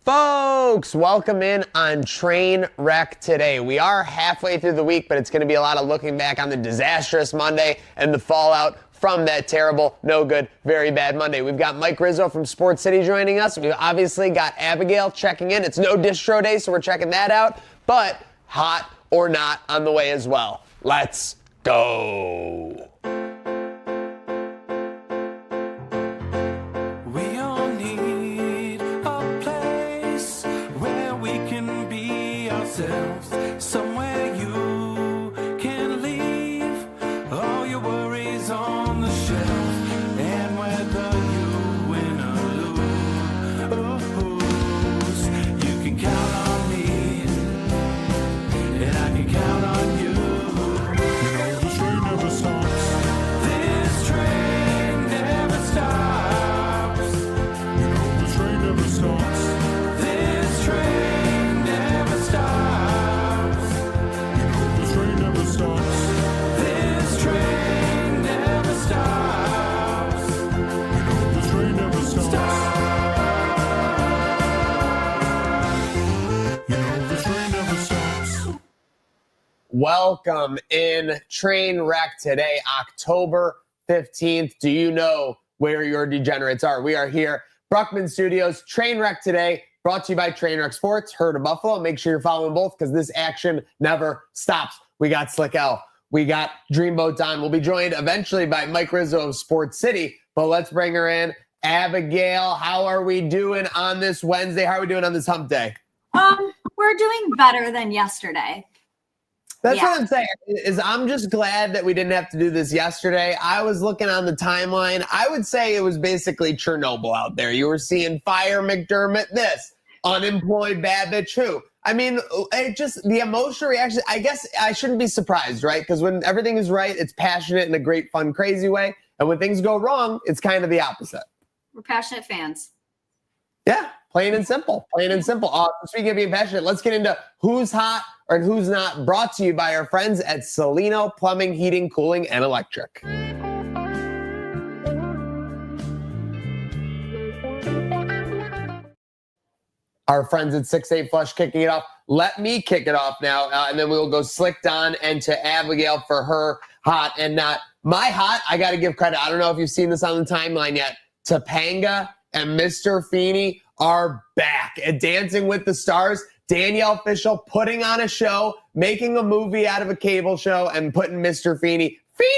Folks, welcome in on Trainwreck today. We are halfway through the week, but it's going to be a lot of looking back on the disastrous Monday and the fallout from that terrible, no good, very bad Monday. We've got Mike Rizzo from Sports City joining us. We've obviously got Abigail checking in. It's no distro day, so we're checking that out. But hot or not on the way as well. Let's go. Somewhere you can leave all your worries on the shelf, and whether you win or lose, you can count on me, and I can count on you. You know this train never stops. This train never stops. You know this train never stops. This train never stops. Welcome in Trainwreck today, October 15th. Do you know where your degenerates are? We are here, Bruckman Studios, Trainwreck today, brought to you by Trainwreck Sports, Herd of Buffalo. Make sure you're following both because this action never stops. We got Slick L. We got Dreamboat Don. We'll be joined eventually by Mike Rizzo of Sports City, but let's bring her in. Abigail, how are we doing on this Wednesday? How are we doing on this hump day? We're doing better than yesterday. That's what I'm saying, is I'm just glad that we didn't have to do this yesterday. I was looking on the timeline. I would say it was basically Chernobyl out there. You were seeing Fire McDermott this, unemployed Babich who. I mean, it just, the emotional reaction, I guess I shouldn't be surprised, right? Because when everything is right, it's passionate in a great, fun, crazy way. And when things go wrong, it's kind of the opposite. We're passionate fans. Yeah, plain and simple, plain and simple. Speaking of being passionate, let's get into who's hot and who's not, brought to you by our friends at Celino Plumbing, Heating, Cooling, and Electric. Our friends at 6-8 Flush kicking it off. Let me kick it off now, and then we will go Slick Don and to Abigail for her hot and not. My hot, I got to give credit. I don't know if you've seen this on the timeline yet. Topanga and Mr. Feeney are back at Dancing with the Stars. Danielle Fishel putting on a show, making a movie out of a cable show, and putting Mr. Feeney. Feeney!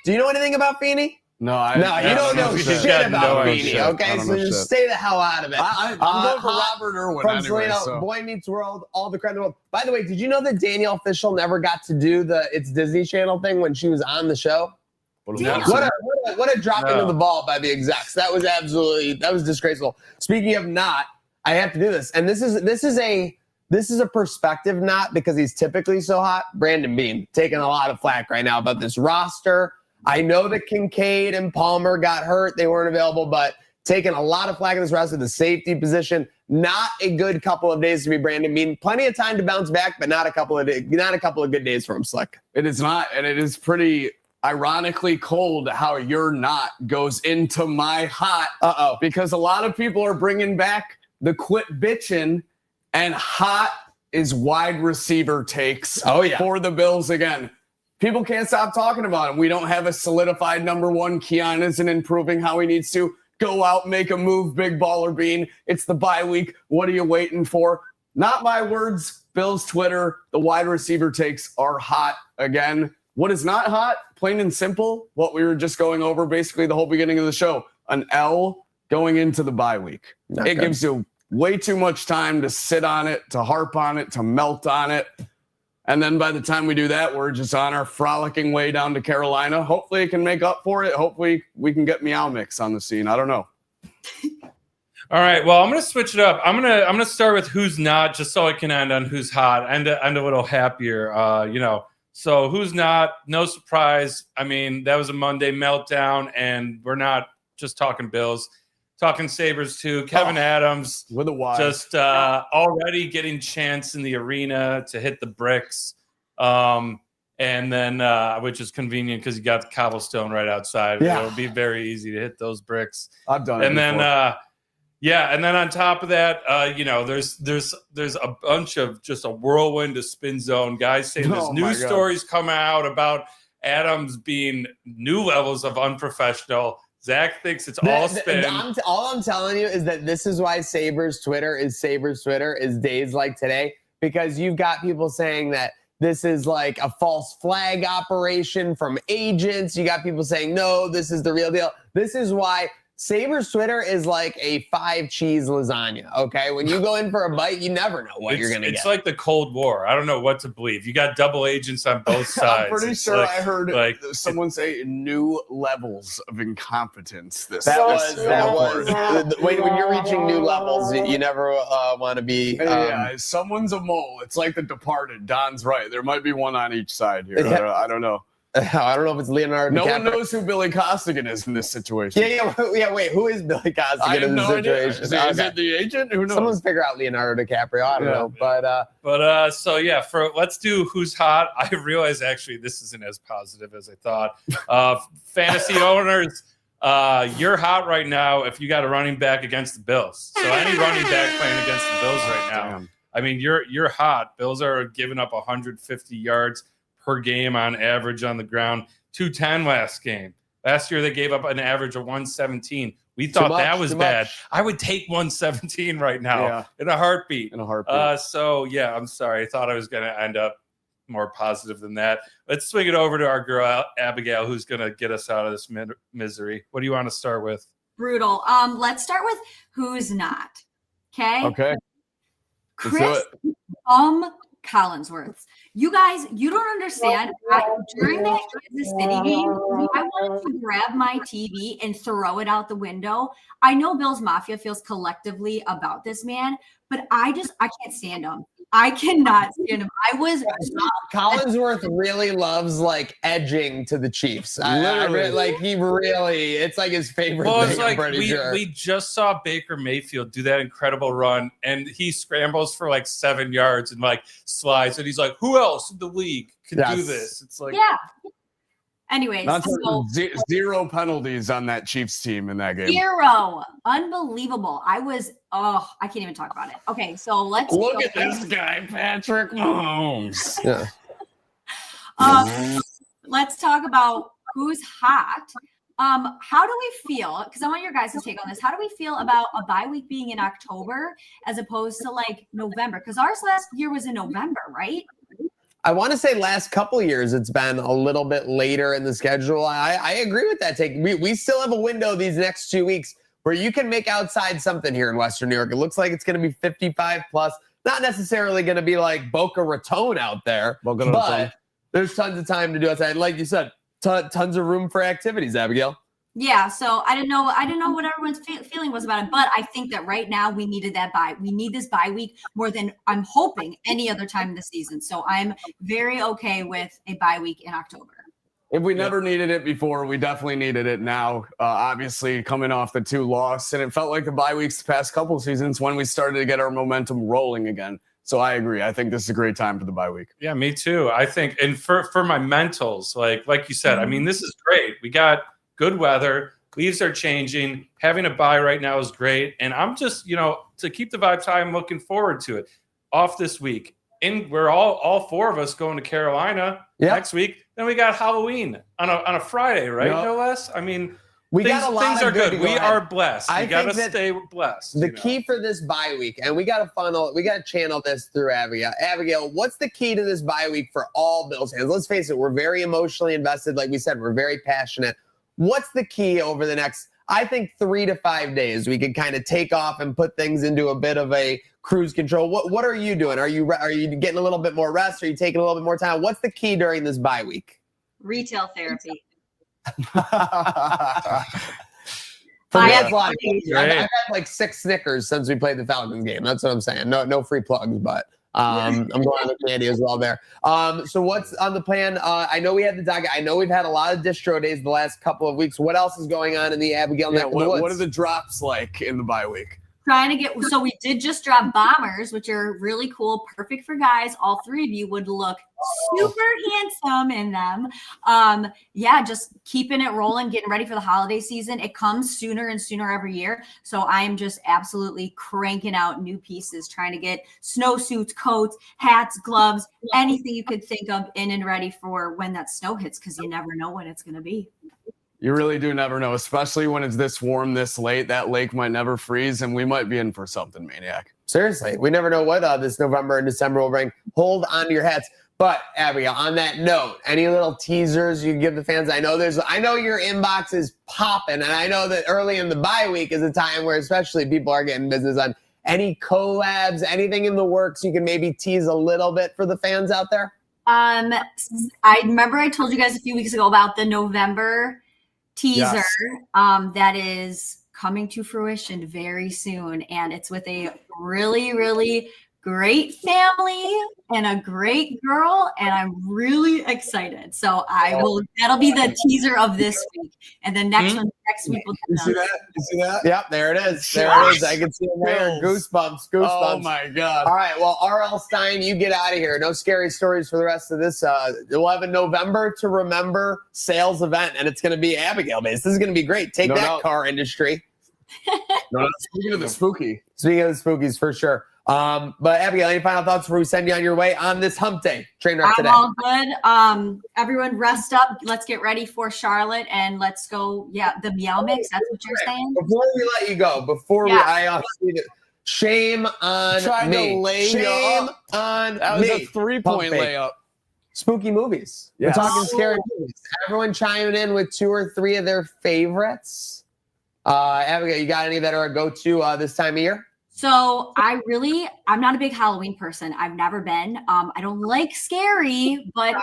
Do you know anything about Feeney? No, you don't know shit about Feeney, okay? So just stay the hell out of it. I'm going for Robert Irwin from anyway. Selena, Boy Meets World, all the credit in the world. By the way, did you know that Danielle Fishel never got to do the It's Disney Channel thing when she was on the show? What a drop into the ball by the execs. That was disgraceful. Speaking of not, I have to do this. And this is a perspective not because he's typically so hot. Brandon Beane taking a lot of flack right now about this roster. I know that Kincaid and Palmer got hurt. They weren't available, but taking a lot of flack in this roster, the safety position. Not a good couple of days to be Brandon Beane. Plenty of time to bounce back, but not a couple of good days for him, Slick. It is not, and it is pretty ironically cold how your not goes into my hot. Because a lot of people are bringing back the quit bitching, and hot is wide receiver takes for the Bills again. People can't stop talking about him. We don't have a solidified number one. Keon isn't improving how he needs to. Go out, make a move, big baller Bean. It's the bye week. What are you waiting for? Not my words. Bills Twitter. The wide receiver takes are hot again. What is not hot? Plain and simple. What we were just going over basically the whole beginning of the show. An L going into the bye week. It gives you way too much time to sit on it, to harp on it, to melt on it. And then by the time we do that, we're just on our frolicking way down to Carolina. Hopefully it can make up for it. Hopefully we can get Meow Mix on the scene. I don't know. All right. Well, I'm going to switch it up. I'm going to start with who's not, just so I can end on who's hot. End a little happier, So who's not? No surprise. I mean, that was a Monday meltdown, and we're not just talking Bills. Talking Sabres too. Kevin Adams with a Y. Just already getting chance in the arena to hit the bricks. And then which is convenient because you got the cobblestone right outside. Yeah. It'll be very easy to hit those bricks. I've done it. And then Yeah, and then on top of that, there's a bunch of just a whirlwind of spin zone guys saying there's news stories come out about Adams being new levels of unprofessional. Zach thinks it's all spin. All I'm telling you is that this is why Sabres Twitter is days like today, because you've got people saying that this is like a false flag operation from agents. You got people saying, no, this is the real deal. This is why Sabres Twitter is like a 5-cheese lasagna, okay? When you go in for a bite, you never know what you're going to get. It's like the Cold War. I don't know what to believe. You got double agents on both sides. I'm pretty sure I heard someone say new levels of incompetence. That was when you're reaching new levels, you never want to be. Someone's a mole. It's like The Departed. Don's right. There might be one on each side here. I don't know. I don't know if it's Leonardo DiCaprio. No one knows who Billy Costigan is in this situation. Yeah. Wait, who is Billy Costigan in this situation? Is it the agent? Who knows? Someone's figure out Leonardo DiCaprio. I don't know, but let's do who's hot. I realize actually this isn't as positive as I thought. Fantasy owners, you're hot right now if you got a running back against the Bills. So any running back playing against the Bills right now, I mean, you're hot. Bills are giving up 150 yards per game on average on the ground, 210 last game. Last year, they gave up an average of 117. We thought that was bad. I would take 117 right now in a heartbeat. I'm sorry. I thought I was going to end up more positive than that. Let's swing it over to our girl, Abigail, who's going to get us out of this misery. What do you want to start with? Brutal. Let's start with who's not. Okay. Chris Collinsworth. You guys, you don't understand. During that Kansas City game, I wanted to grab my TV and throw it out the window. I know Bills Mafia feels collectively about this man, but I can't stand him. I cannot stand him. Collinsworth really loves like edging to the Chiefs. It's like his favorite thing. It's like we just saw Baker Mayfield do that incredible run, and he scrambles for like 7 yards and like slides, and he's like, who else in the league can do this? It's like, Anyways, zero penalties on that Chiefs team in that game. 0. Unbelievable. I can't even talk about it. Okay, so let's look at this guy, Patrick Mahomes. Let's talk about who's hot. How do we feel? Because I want your guys to take on this. How do we feel about a bye week being in October as opposed to like November? Because ours last year was in November, right? I want to say last couple of years it's been a little bit later in the schedule. I agree with that take. We still have a window these next 2 weeks where you can make outside something here in Western New York. It looks like it's going to be 55 plus. Not necessarily going to be like Boca Raton out there, but there's tons of time to do outside. Like you said, tons of room for activities, Abigail. Yeah, so I didn't know what everyone's feeling was about it, but I think that right now we needed that bye. We need this bye week more than I'm hoping any other time in the season. So I'm very okay with a bye week in October. If we never needed it before, we definitely needed it now. Obviously, coming off the 2 losses, and it felt like the bye weeks the past couple seasons when we started to get our momentum rolling again. So I agree. I think this is a great time for the bye week. Yeah, me too. I think, and for my mentals, like you said, I mean, this is great. We got good weather. Leaves are changing. Having a bye right now is great. And I'm just, to keep the vibes high, I'm looking forward to it. Off this week. And we're all 4 of us going to Carolina next week. Then we got Halloween on a Friday, right? Yep. No less. I mean, got a lot things of are good. We ahead. are blessed. We got to stay blessed. The key for this bye week, and we got to channel this through Abigail. Abigail, what's the key to this bye week for all Bills fans? Let's face it, we're very emotionally invested. Like we said, we're very passionate. What's the key over the next, I think, 3 to 5 days? We can kind of take off and put things into a bit of a cruise control. What are you doing? Are you getting a little bit more rest? Are you taking a little bit more time? What's the key during this bye week? Retail therapy. For me, it's a lot of I've had like 6 Snickers since we played the Falcons game. That's what I'm saying. No free plugs, but I'm going on the candy as well there. So what's on the plan? I know we had the docket. I know we've had a lot of distro days the last couple of weeks. What else is going on in the Abigail neck of the woods? What are the drops like in the bye week? trying to get, so we did just drop bombers, which are really cool, perfect for guys. All three of you would look super handsome in them. Yeah, just keeping it rolling, getting ready for the holiday season. It comes sooner and sooner every year. So I'm just absolutely cranking out new pieces, trying to get snowsuits, coats, hats, gloves, anything you could think of in and ready for when that snow hits, because you never know when it's going to be. You really do never know, especially when it's this warm, this late. That lake might never freeze, and we might be in for something, Maniac. Seriously, we never know what this November and December will bring. Hold on to your hats. But Abigail, on that note, any little teasers you give the fans? I know your inbox is popping, and I know that early in the bye week is a time where especially people are getting business on. Any collabs, anything in the works you can maybe tease a little bit for the fans out there? I remember I told you guys a few weeks ago about the November teaser. Yes. That is coming to fruition very soon, and it's with a really, really great family and a great girl, and I'm really excited. So that'll be the teaser of this week, and the next one next week. You see that? You see that? Yep, there it is. There it is. I can see it right here. Goosebumps. Oh my God. All right, well, R.L. Stein, you get out of here. No scary stories for the rest of this. We'll have a November to Remember sales event, and it's going to be Abigail based. This is going to be great. Take that, car industry. Speaking of the spooky. Speaking of the spookies, for sure. But Abigail, any final thoughts before we send you on your way on this hump day Trainwreck today? I'm all good. Everyone rest up. Let's get ready for Charlotte and let's go. Yeah, the meow mix. That's what you're saying. Before we let you go, shame on me. Shame on that was a 3-point layup. Spooky movies. Yes. We're talking scary movies. Everyone chiming in with 2 or 3 of their favorites. Abigail, you got any that are a go-to this time of year? So I'm not a big Halloween person. I've never been. I don't like scary, but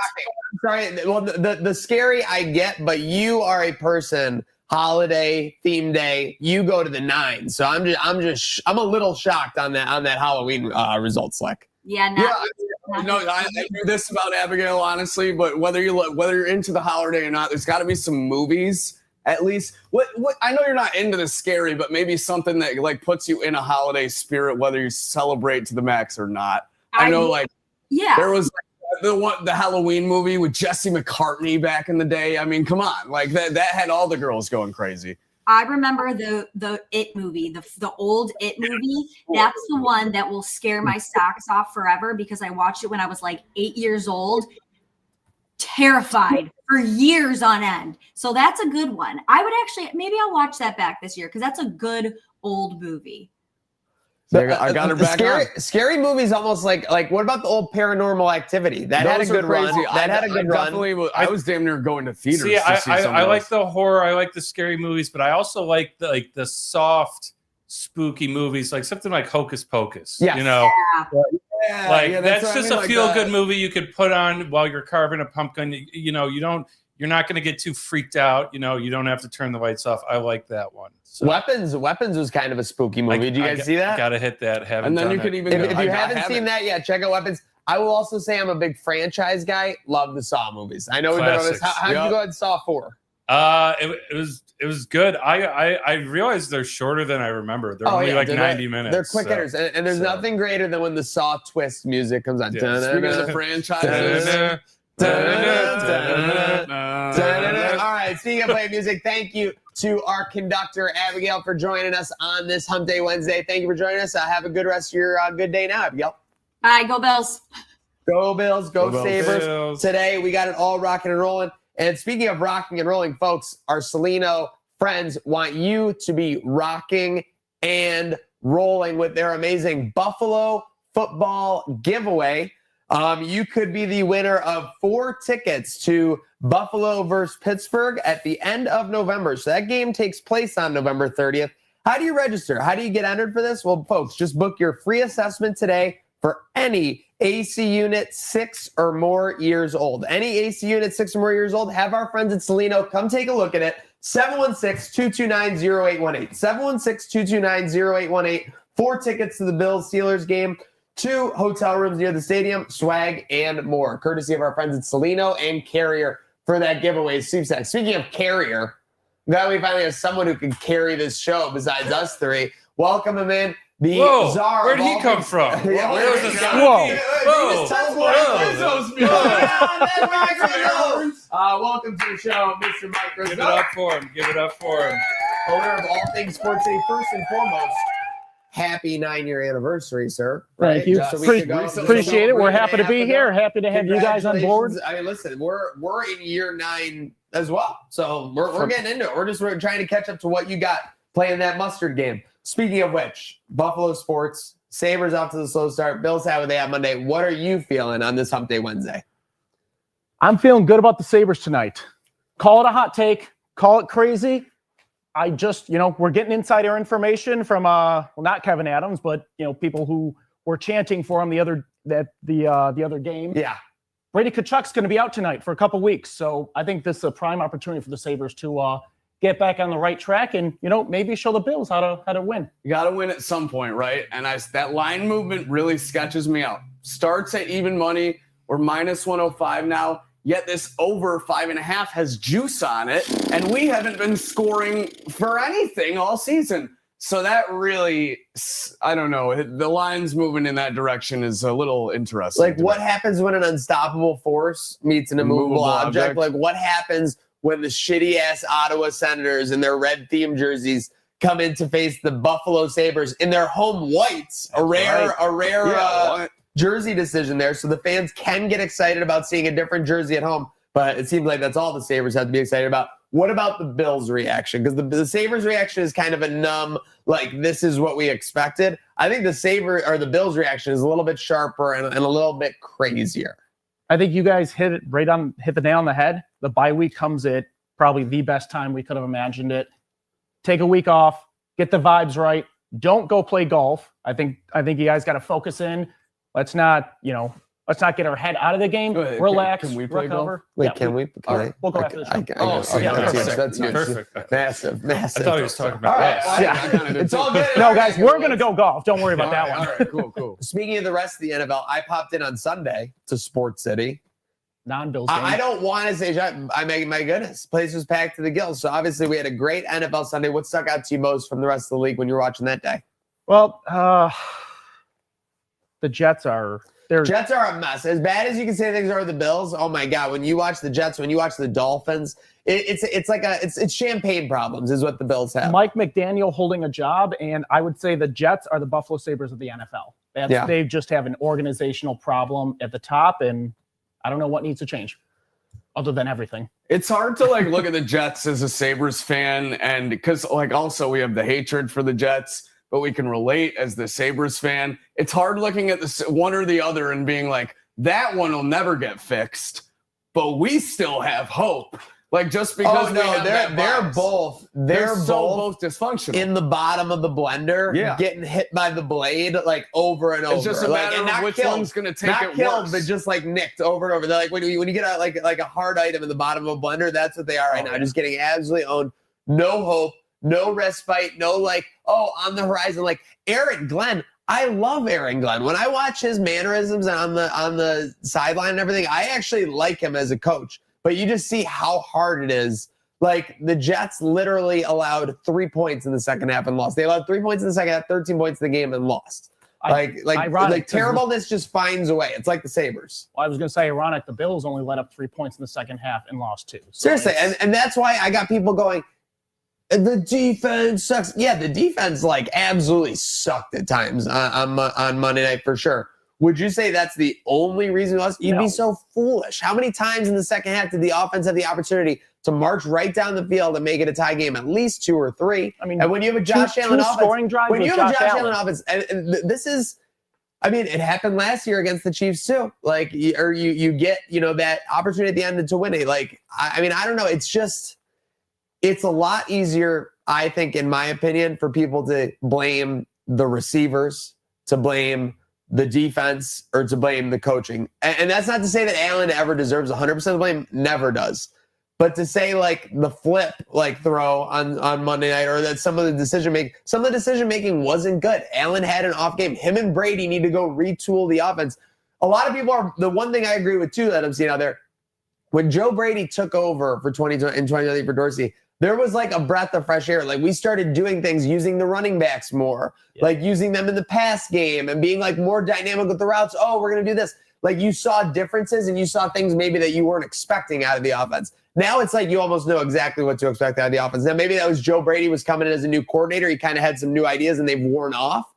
sorry. Well, the scary I get, but you are a person. Holiday theme day, you go to the 9. So I'm a little shocked on that Halloween result select. Yeah. I knew this about Abigail, honestly, but whether you're into the holiday or not, there's got to be some movies. At least, what I know you're not into the scary, but maybe something that like puts you in a holiday spirit, whether you celebrate to the max or not. I know, there was the Halloween movie with Jesse McCartney back in the day. I mean, come on, like that had all the girls going crazy. I remember the It movie, the old It movie. That's the one that will scare my socks off forever because I watched it when I was like 8 years old. Terrified for years on end. So that's a good one. I would maybe I'll watch that back this year because that's a good old movie. I got her back. Scary movies almost like what about the old Paranormal Activity? That had a good run. That had a good run. I was damn near going to theaters. See, I like the horror. I like the scary movies, but I also like the soft, spooky movies, like something like Hocus Pocus. Yes. You know. Yeah. That's just a feel-good movie you could put on while you're carving a pumpkin. You're not going to get too freaked out. You don't have to turn the lights off. I like that one. So, Weapons was kind of a spooky movie. Did you guys see that? Got to hit that. And then you could even if you haven't seen that yet, check out Weapons. I will also say I'm a big franchise guy. Love the Saw movies. I know we've been on this. How did you go ahead Saw 4? It was good. I realized they're shorter than I remember. They're only 90 minutes. They're quick hitters, and there's nothing greater than when the Saw twist music comes on. Yeah. Speaking of the franchises. All right, speaking of play music, thank you to our conductor Abigail for joining us on this Hump Day Wednesday. Thank you for joining us. Have a good rest of your good day now, Abigail. Bye, go Bills. Go Bills, go Sabres. Bills. Today we got it all rocking and rolling. And speaking of rocking and rolling, folks, our Celino friends want you to be rocking and rolling with their amazing Buffalo football giveaway. You could be the winner of 4 tickets to Buffalo versus Pittsburgh at the end of November. So that game takes place on November 30th. How do you register? How do you get entered for this? Well, folks, just book your free assessment today for any AC unit 6 or more years old. Any AC unit 6 or more years old, have our friends at Celino come take a look at it. 716-229-0818. 716-229-0818. 4 tickets to the Bills-Steelers game, 2 hotel rooms near the stadium, swag, and more. Courtesy of our friends at Celino and Carrier for that giveaway. Speaking of Carrier, Glad we finally have someone who can carry this show besides us three. Welcome him in. The Whoa, czar. where'd he come from? Yeah, Where was this guy? Welcome to the show, Mr. Mike Rizzo. Give it up for him. Give it up for him. Owner of all things sports city. First and foremost, happy 9-year anniversary, sir. Thank you. Just a week ago, Appreciate it. We're happy to be here. Happy to have you guys on board. I mean, listen, we're in year 9 as well, so we're getting into it. We're trying to catch up to what you got playing that mustard game. Speaking of which, Buffalo sports, Sabres off to the slow start. Bills have what they have Monday. What are you feeling on this Hump Day Wednesday? I'm feeling good about the Sabres tonight. Call it a hot take. Call it crazy. I just, we're getting insider information from, not Kevin Adams, but, people who were chanting for him the other game. Yeah. Brady Tkachuk's going to be out tonight for a couple weeks. So I think this is a prime opportunity for the Sabres to get back on the right track and, maybe show the Bills how to win. You got to win at some point, right? And that line movement really sketches me out. Starts at even money. We're minus 105 now. Yet this over 5.5 has juice on it, and we haven't been scoring for anything all season. So that really, I don't know. The lines moving in that direction is a little interesting. Like, what happens when an unstoppable force meets an immovable object? Like, what happens when the shitty-ass Ottawa Senators in their red theme jerseys come in to face the Buffalo Sabres in their home whites? A rare jersey decision there, so the fans can get excited about seeing a different jersey at home. But it seems like that's all the Sabres have to be excited about. What about the Bills' reaction? Because the Sabres' reaction is kind of a numb, like, this is what we expected. I think the Bills' reaction is a little bit sharper and a little bit crazier. I think you guys hit the nail on the head. The bye week comes at probably the best time we could have imagined it. Take a week off, get the vibes right. Don't go play golf. I think you guys got to focus in. Let's not get our head out of the game. Relax. Can we play recover. golf? Wait, can we? We'll go after the show. That's huge. Perfect. Massive. I thought he was talking about All right. us. It's all good. No, guys, we're going to go golf. Don't worry about that one. All right, cool. Speaking of the rest of the NFL, I popped in on Sunday to Sports City. Non-Bills game. I don't want to say, my goodness, place was packed to the gills. So obviously we had a great NFL Sunday. What stuck out to you most from the rest of the league when you were watching that day? Well, the Jets are a mess. As bad as you can say things are the Bills, oh my God, when you watch the Jets, when you watch the Dolphins, it's champagne problems is what the Bills have. Mike McDaniel holding a job, and I would say the Jets are the Buffalo Sabres of the NFL. They just have an organizational problem at the top, and I don't know what needs to change other than everything. It's hard to look at the Jets as a Sabres fan, and because also we have the hatred for the Jets, but we can relate as the Sabres fan. It's hard looking at this one or the other and being like, that one will never get fixed, but we still have hope. Just because they're both dysfunctional in the bottom of the blender, getting hit by the blade over and over. It's just a matter of which one's going to take it killed, worse. But just nicked over and over. They're when you get a hard item in the bottom of a blender, that's what they are right now. Just getting absolutely owned. No hope, no respite, no on the horizon. Aaron Glenn. I love Aaron Glenn. When I watch his mannerisms on the sideline and everything, I actually like him as a coach. But you just see how hard it is. The Jets literally allowed 3 points in the second half and lost. They allowed 3 points in the second half, 13 points in the game and lost. Terribleness just finds a way. It's like the Sabres. Well, I was going to say, ironic, the Bills only let up 3 points in the second half and lost 2. So seriously, and that's why I got people going, the defense sucks. Yeah, the defense absolutely sucked at times on Monday night for sure. Would you say that's the only reason you lost? You'd be so foolish. How many times in the second half did the offense have the opportunity to march right down the field and make it a tie game? At least 2 or 3. And when you have a Josh Allen offense, scoring drives when you have a Josh Allen offense, and this is, it happened last year against the Chiefs too. You get that opportunity at the end to win it. I don't know. It's a lot easier, I think, in my opinion, for people to blame the receivers, to blame the defense, or to blame the coaching. And that's not to say that Allen ever deserves 100% of the blame. Never does. But to say the flip throw on Monday night, or that some of the decision making wasn't good. Allen had an off game. Him and Brady need to go retool the offense. A lot of people are, the one thing I agree with too that I'm seeing out there, when Joe Brady took over for 2020 for Dorsey, there was like a breath of fresh air. Like we started doing things using the running backs more, like using them in the pass game and being like more dynamic with the routes. Oh, we're going to do this. Like you saw differences and you saw things maybe that you weren't expecting out of the offense. Now it's like you almost know exactly what to expect out of the offense. Now maybe that was Joe Brady was coming in as a new coordinator. He kind of had some new ideas and they've worn off.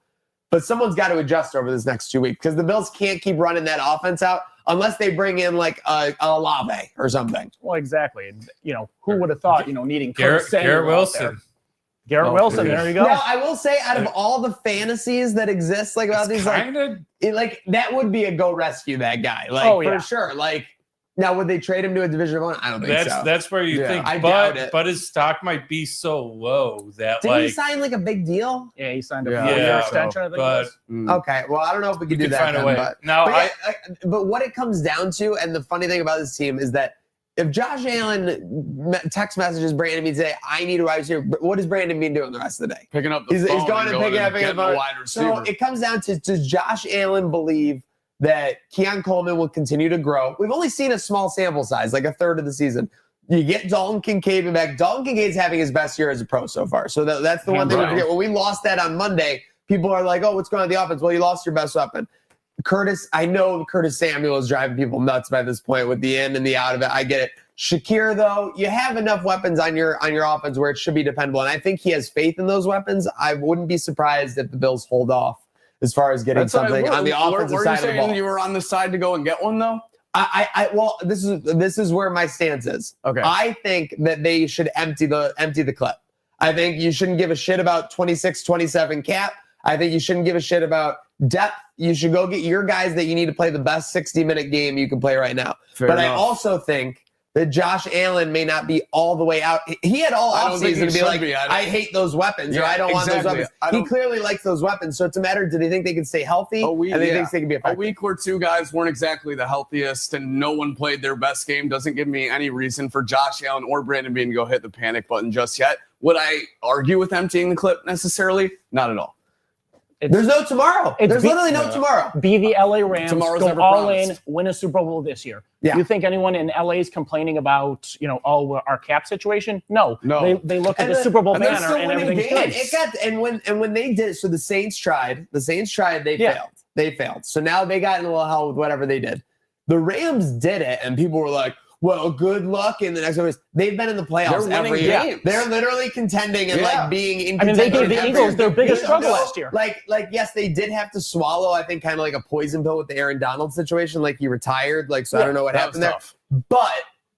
But someone's got to adjust over this next 2 weeks because the Bills can't keep running that offense out unless they bring in like a Olave or something. Well, exactly. You know, who would have thought, you know, needing Garrett Wilson. Garrett Wilson, there you go. Now, I will say, out of all the fantasies that exist, like about these, like that would be a go rescue that guy, like for sure. Like, now would they trade him to a Division I? I don't think so. That's where you think. I doubt it. But his stock might be so low that did he sign like a big deal? Yeah, he signed a 4-year extension. I think. But okay, well, I don't know if we could do that. Find a way. But, now, but what it comes down to, and the funny thing about this team is that if Josh Allen text messages Brandon Beane today, I need a wide receiver. What is Brandon Beane doing the rest of the day? Picking up the phone. He's going and picking up the wide receiver. So it comes down to, does Josh Allen believe that Keon Coleman will continue to grow? We've only seen a small sample size, like a third of the season. You get Dalton Kincaid back. Dalton Kincaid's having his best year as a pro so far. So that's the one thing we forget. When we lost that on Monday, people are like, oh, what's going on with the offense? Well, you lost your best weapon. I know Curtis Samuel is driving people nuts by this point with the in and the out of it. I get it. Shakir, though, you have enough weapons on your offense where it should be dependable. And I think he has faith in those weapons. I wouldn't be surprised if the Bills hold off as far as getting something on the offensive side of the ball. You were on the side to go and get one, though? Well, this is where my stance is. Okay. I think that they should empty the clip. I think you shouldn't give a shit about 26, 27 cap. I think you shouldn't give a shit about depth. You should go get your guys that you need to play the best 60-minute game you can play right now. Fair but enough. I also think that Josh Allen may not be all the way out. He had all offseason to be like, I hate those weapons, or I don't want those weapons. He clearly likes those weapons. So it's a matter, did he think they can stay healthy? And he thinks they can be effective. A week or two guys weren't exactly the healthiest, and no one played their best game. Doesn't give me any reason for Josh Allen or Brandon Beane to go hit the panic button just yet. Would I argue with emptying the clip necessarily? Not at all. There's no tomorrow. There's literally no tomorrow. Be the LA Rams, Tomorrow's go never all promised. in, win a Super Bowl this year. Yeah. You think anyone in LA is complaining about, you know, our cap situation? No. They look at the Super Bowl banner and everything's good. And when they did it, so the Saints tried, they failed. They failed. So now they got in a little hell with whatever they did. The Rams did it, and people were like, well, good luck in the next one. They've been in the playoffs every year. They're literally contending and like being in contention. They gave the Eagles their biggest struggle last year. Like, yes, they did have to swallow, I think, kind of like a poison pill with the Aaron Donald situation. Like he retired. Like, so I don't know what happened there. But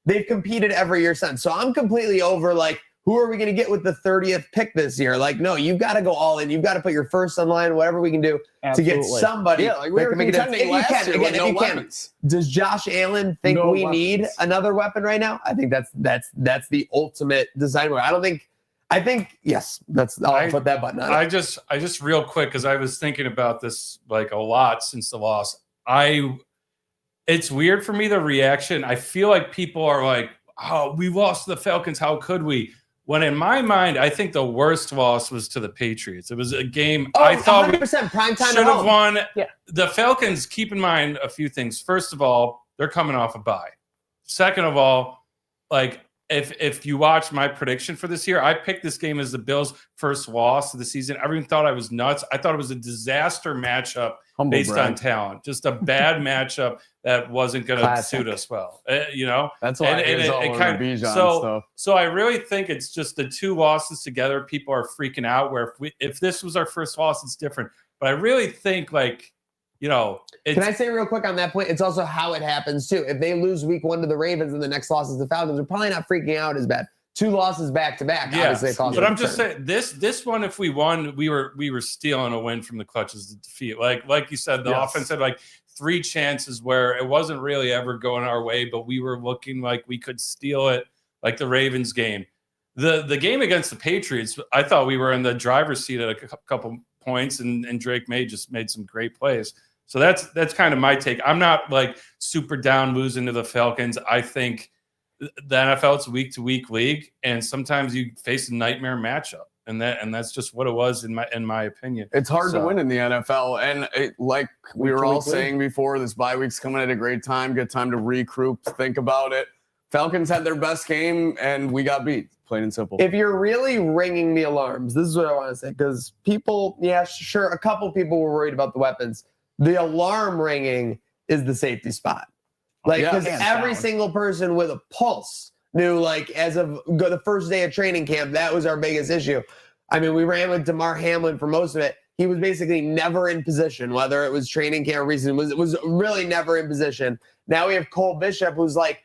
they've competed every year since. So I'm completely over like, who are we going to get with the 30th pick this year? Like, no, you've got to go all in. You've got to put your first on line, whatever we can do to get somebody. Yeah, like we were contending last year with no weapons. Does Josh Allen think we need another weapon right now? I think that's the ultimate design. I think yes. I'll put that button on. I just real quick, because I was thinking about this like a lot since the loss. It's weird for me, the reaction. I feel like people are like, oh, we lost to the Falcons. How could we? When in my mind, I think the worst loss was to the Patriots. It was a game I thought 100% prime time should have won. Yeah. The Falcons, keep in mind a few things. First of all, they're coming off a bye. Second of all, like if you watch my prediction for this year, I picked this game as the Bills' first loss of the season. Everyone thought I was nuts. I thought it was a disaster matchup based on talent. Just a bad matchup that wasn't going to suit us well. That's why it kind of Bijan stuff. So I really think it's just the two losses together. People are freaking out. Where if this was our first loss, it's different. But I really think can I say real quick on that point? It's also how it happens too. If they lose week 1 to the Ravens and the next loss is the Falcons, they're probably not freaking out as bad. 2 losses back to back. Obviously, but I'm just saying this one. If we won, we were stealing a win from the clutches of defeat. Like you said, the offense had like 3 chances where it wasn't really ever going our way, but we were looking like we could steal it, like the Ravens game. The game against the Patriots, I thought we were in the driver's seat at a couple points, and Drake May just made some great plays. So that's kind of my take. I'm not like super down losing to the Falcons. I think the NFL is a week-to-week league, and sometimes you face a nightmare matchup, and that's just what it was in my opinion. It's hard to win in the NFL, and like we were all saying before, this bye week's coming at a great time. Good time to regroup, think about it. Falcons had their best game, and we got beat. plain and simple. If you're really ringing the alarms, this is what I want to say, because people, yeah, sure, a couple people were worried about the weapons. The alarm ringing is the safety spot. Like, because every single person with a pulse knew, like, as of the first day of training camp, that was our biggest issue. I mean, we ran with DeMar Hamlin for most of it. He was basically never in position, whether it was training camp or reason, was really never in position. Now we have Cole Bishop, who's like,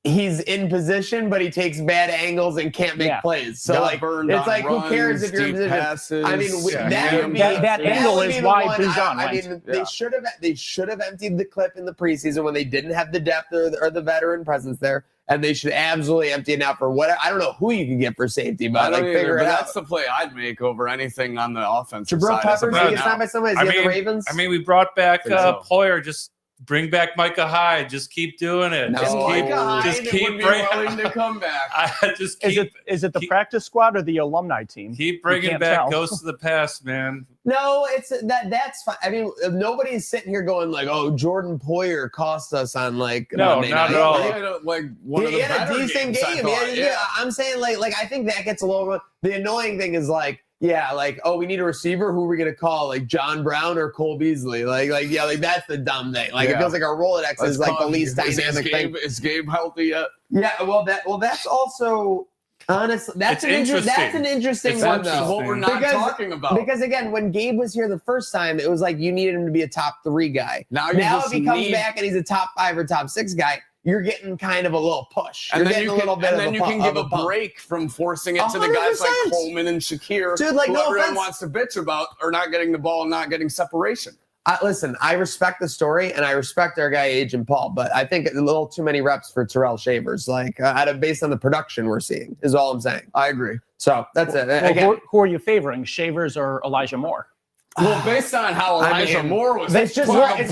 he's in position, but he takes bad angles and can't make plays. So like, it's like, who cares if you're in position? Passes, I mean, that angle is why Bijan I mean, they should have emptied the clip in the preseason when they didn't have the depth or the veteran presence there, and they should absolutely empty it now for what I don't know who you can get for safety, but like figure it out. That's the play I'd make over anything on the offensive Jabril side. Peppers, it's not by somebody. Is he the Ravens? I mean, we brought back Poyer. Just bring back Micah Hyde. Just keep doing it. No, just keep willing to come back. Is it the practice squad or the alumni team? Keep bringing back ghosts of the past, man. No, it's that's fine. I mean, nobody's sitting here going like, "Oh, Jordan Poyer cost us on like." No, not at all. He had a decent game. I'm saying like I think that gets a little. The annoying thing is like. Yeah, like, oh, we need a receiver. Who are we gonna call? Like John Brown or Cole Beasley? Like that's the dumb thing. Like it feels like our Rolodex is like the least dynamic thing. Is Gabe healthy yet? Yeah, that's also honestly that's an interesting one though. What we're not talking about. Because again, when Gabe was here the first time, it was like you needed him to be a top 3 guy. Now if he comes back and he's a top 5 or top 6 guy, you're getting kind of a little push. And then you can give a break from forcing it to the guys like Coleman and Shakir, dude, like, who no everyone offense. wants to bitch about, or not getting the ball and not getting separation. Listen, I respect the story, and I respect our guy Agent Paul, but I think a little too many reps for Terrell Shavers, like based on the production we're seeing, is all I'm saying. I agree. So that's it. Well, who are you favoring, Shavers or Elijah Moore? Well, based on how Elijah Moore was, it's just hard to say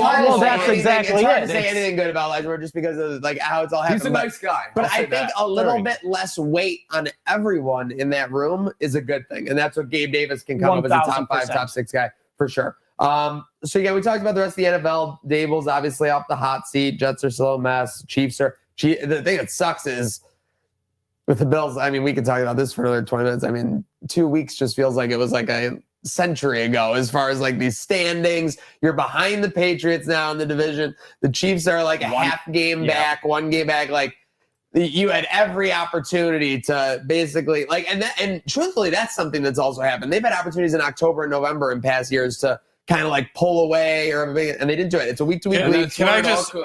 it. anything good about Elijah Moore just because of like how it's all happening. He's a nice guy. But I think a little bit less weight on everyone in that room is a good thing, and that's what Gabe Davis can come up as a top 5, top 6 guy for sure. So yeah, we talked about the rest of the NFL. Dable's obviously off the hot seat. Jets are still a mess. Chiefs are. The thing that sucks is with the Bills. I mean, we could talk about this for another 20 minutes. I mean, 2 weeks just feels like it was like a century ago as far as like these standings. You're behind the Patriots now in the division. The Chiefs are like a half game back, 1 game back. Like you had every opportunity to basically like, and truthfully, that's something that's also happened. They've had opportunities in October and November in past years to kind of like pull away and they didn't do it. It's a week-to-week league.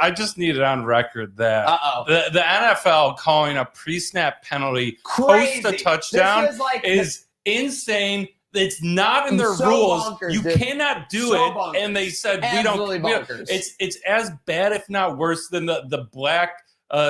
I just need it on record that the NFL calling a pre-snap penalty post a touchdown is insane. It's not in their rules. Bonkers, you dude. cannot do it. Bonkers. And they said we don't. It's as bad, if not worse, than the black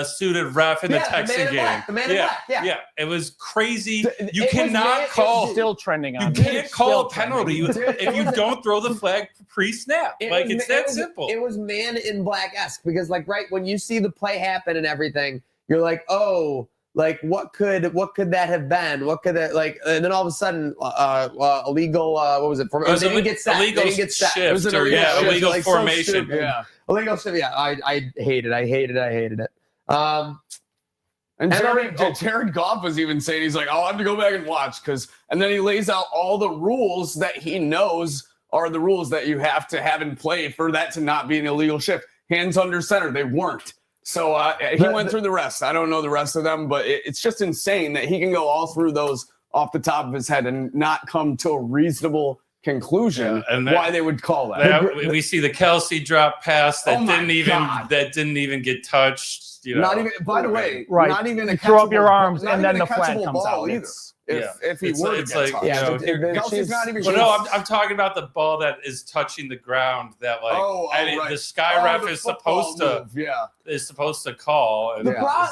suited ref in the Texan game. The man in black. Yeah. It was crazy. You cannot call. Still trending on. You can't call a penalty if you don't throw the flag pre-snap. It's that simple. It was man in black-esque because like right when you see the play happen and everything, you're like, oh. Like what could that have been? What could it like? And then all of a sudden, illegal. What was it? They didn't get set. Illegal shift. It was illegal formation. So illegal shift. Yeah, I hate it. I hated it. And Jared Goff was even saying, he's like, I'll have to go back and watch and then he lays out all the rules that he knows are the rules that you have to have in play for that to not be an illegal shift. Hands under center, they weren't. So he went through the rest. I don't know the rest of them, but it's just insane that he can go all through those off the top of his head and not come to a reasonable conclusion and why they would call that. We see the Kelsey drop pass that didn't even get touched. You know? Not even. By the way, right? Not even you throw up your arms and then the flag comes out. Either. If he were to get touched. Kelsey's not even. But no, I'm talking about the ball that is touching the ground. That like the sky ref is supposed to call. And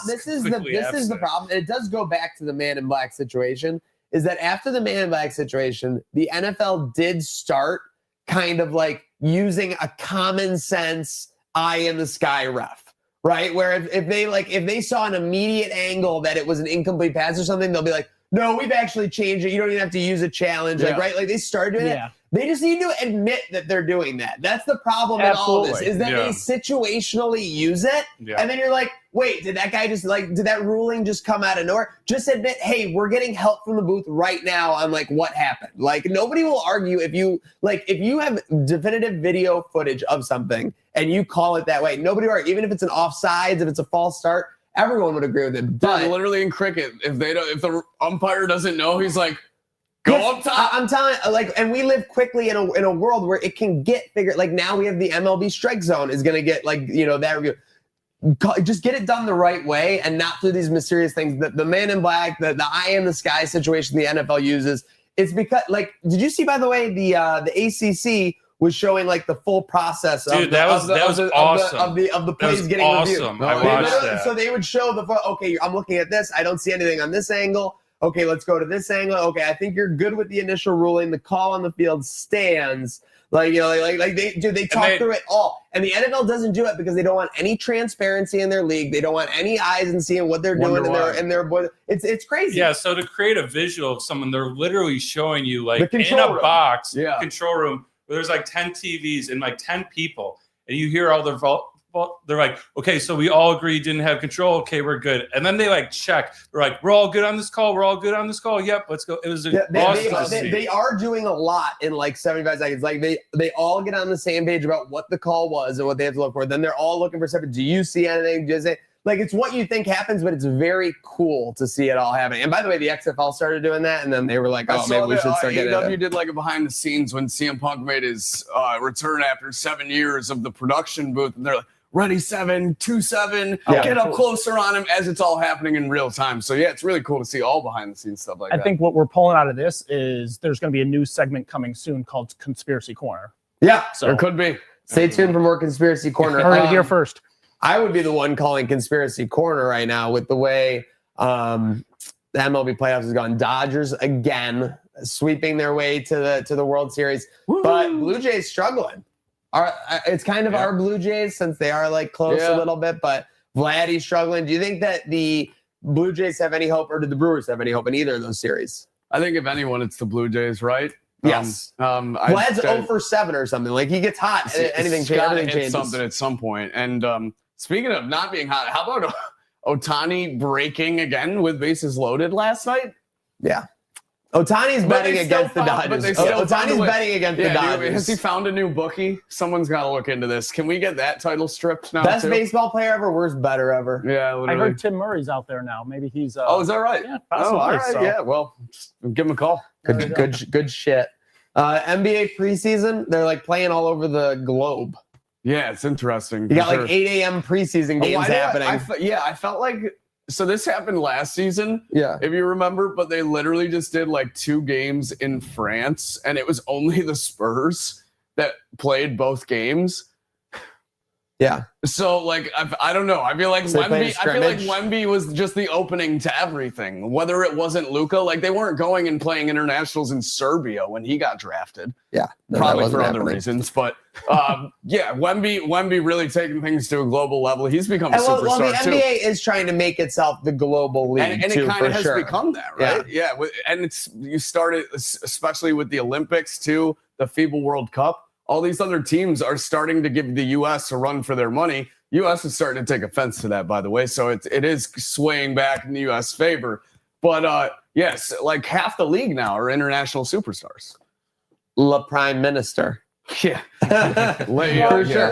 this is the problem. It does go back to the man in black situation. Is that after the man in black situation, the NFL did start kind of like using a common sense eye in the sky ref. Right, where if they saw an immediate angle that it was an incomplete pass or something, they'll be like, no, we've actually changed it. You don't even have to use a challenge. Like, right? Like they started doing it. They just need to admit that they're doing that. That's the problem in all of this, is that they situationally use it. And then you're like, wait, did that guy just did that ruling just come out of nowhere? Just admit, hey, we're getting help from the booth right now on like what happened. Like nobody will argue if you have definitive video footage of something and you call it that way. Nobody will argue, even if it's an offsides, if it's a false start, everyone would agree with it. But literally in cricket, if the umpire doesn't know, he's like, go up top. I'm telling you, and we live quickly in a world where it can get figured. Like now we have the MLB strike zone is going to get that review. Just get it done the right way and not through these mysterious things. The man in black, the eye in the sky situation the NFL uses. It's because did you see, by the way, the ACC was showing like the full process of the plays getting awesome. reviewed. I watched that. So they would show okay, I'm looking at this. I don't see anything on this angle. Okay, let's go to this angle. Okay, I think you're good with the initial ruling. The call on the field stands. They talk through it all. And the NFL doesn't do it because they don't want any transparency in their league. They don't want any eyes in seeing what they're doing in their boy. It's crazy. Yeah, so to create a visual of someone, they're literally showing you like in a box, control room, where there's like 10 TVs and like 10 people, and you hear all their they're like, okay, so we all agree didn't have control. Okay, we're good. And then they like check. They're like, we're all good on this call. We're all good on this call. Yep, let's go. It was they are doing a lot in like 75 seconds. Like they all get on the same page about what the call was and what they have to look for. Then they're all looking for something. Do you see anything? It's what you think happens, but it's very cool to see it all happening. And by the way, the XFL started doing that, and then they were like, "Oh, maybe we should start getting it." AEW did like a behind the scenes when CM Punk made his return after 7 years of the production booth, and they're like, "Ready 7, 2-7, get up closer on him," as it's all happening in real time. So yeah, it's really cool to see all behind the scenes stuff like that. I think what we're pulling out of this is there's going to be a new segment coming soon called Conspiracy Corner. Yeah, so there could be. Stay tuned for more Conspiracy Corner. Heard it here first. I would be the one calling Conspiracy Corner right now with the way the MLB playoffs has gone. Dodgers again sweeping their way to the World Series. Woo! But Blue Jays struggling. It's kind of our Blue Jays since they are like close a little bit, but Vladdy's struggling. Do you think that the Blue Jays have any hope, or did the Brewers have any hope in either of those series? I think if anyone, it's the Blue Jays, right? Yes. Vlad's 0 for 7 or something. Like he gets hot. Everything changes. Something at some point. And speaking of not being hot, how about Ohtani breaking again with bases loaded last night? Yeah. Ohtani's betting against the Dodgers. Ohtani's betting against the Dodgers. Has he found a new bookie? Someone's got to look into this. Can we get that title stripped now? Best baseball player ever, worst better ever. Yeah, literally. I heard Tim Murray's out there now. Maybe he's. Is that right? Yeah, possibly. All right. So. Yeah. Well, just give him a call. Good shit. NBA preseason, they're like playing all over the globe. Yeah, it's interesting. You got like 8 a.m. preseason games happening. I felt like, so this happened last season. Yeah. If you remember, but they literally just did like 2 games in France, and it was only the Spurs that played both games. Yeah. So like I don't know. I feel like Wemby was just the opening to everything. Whether it wasn't Luka, like they weren't going and playing internationals in Serbia when he got drafted. Yeah. Probably for other reasons. But Wemby really taking things to a global level. He's become a superstar. Well, the NBA is trying to make itself the global league, and it kind of has become that, right? Yeah. And you started, especially with the Olympics too, the FIBA World Cup. All these other teams are starting to give the U.S. a run for their money. U.S. is starting to take offense to that, by the way. So it is swaying back in the U.S. favor. But yes, like half the league now are international superstars. La Prime Minister. Yeah. For sure.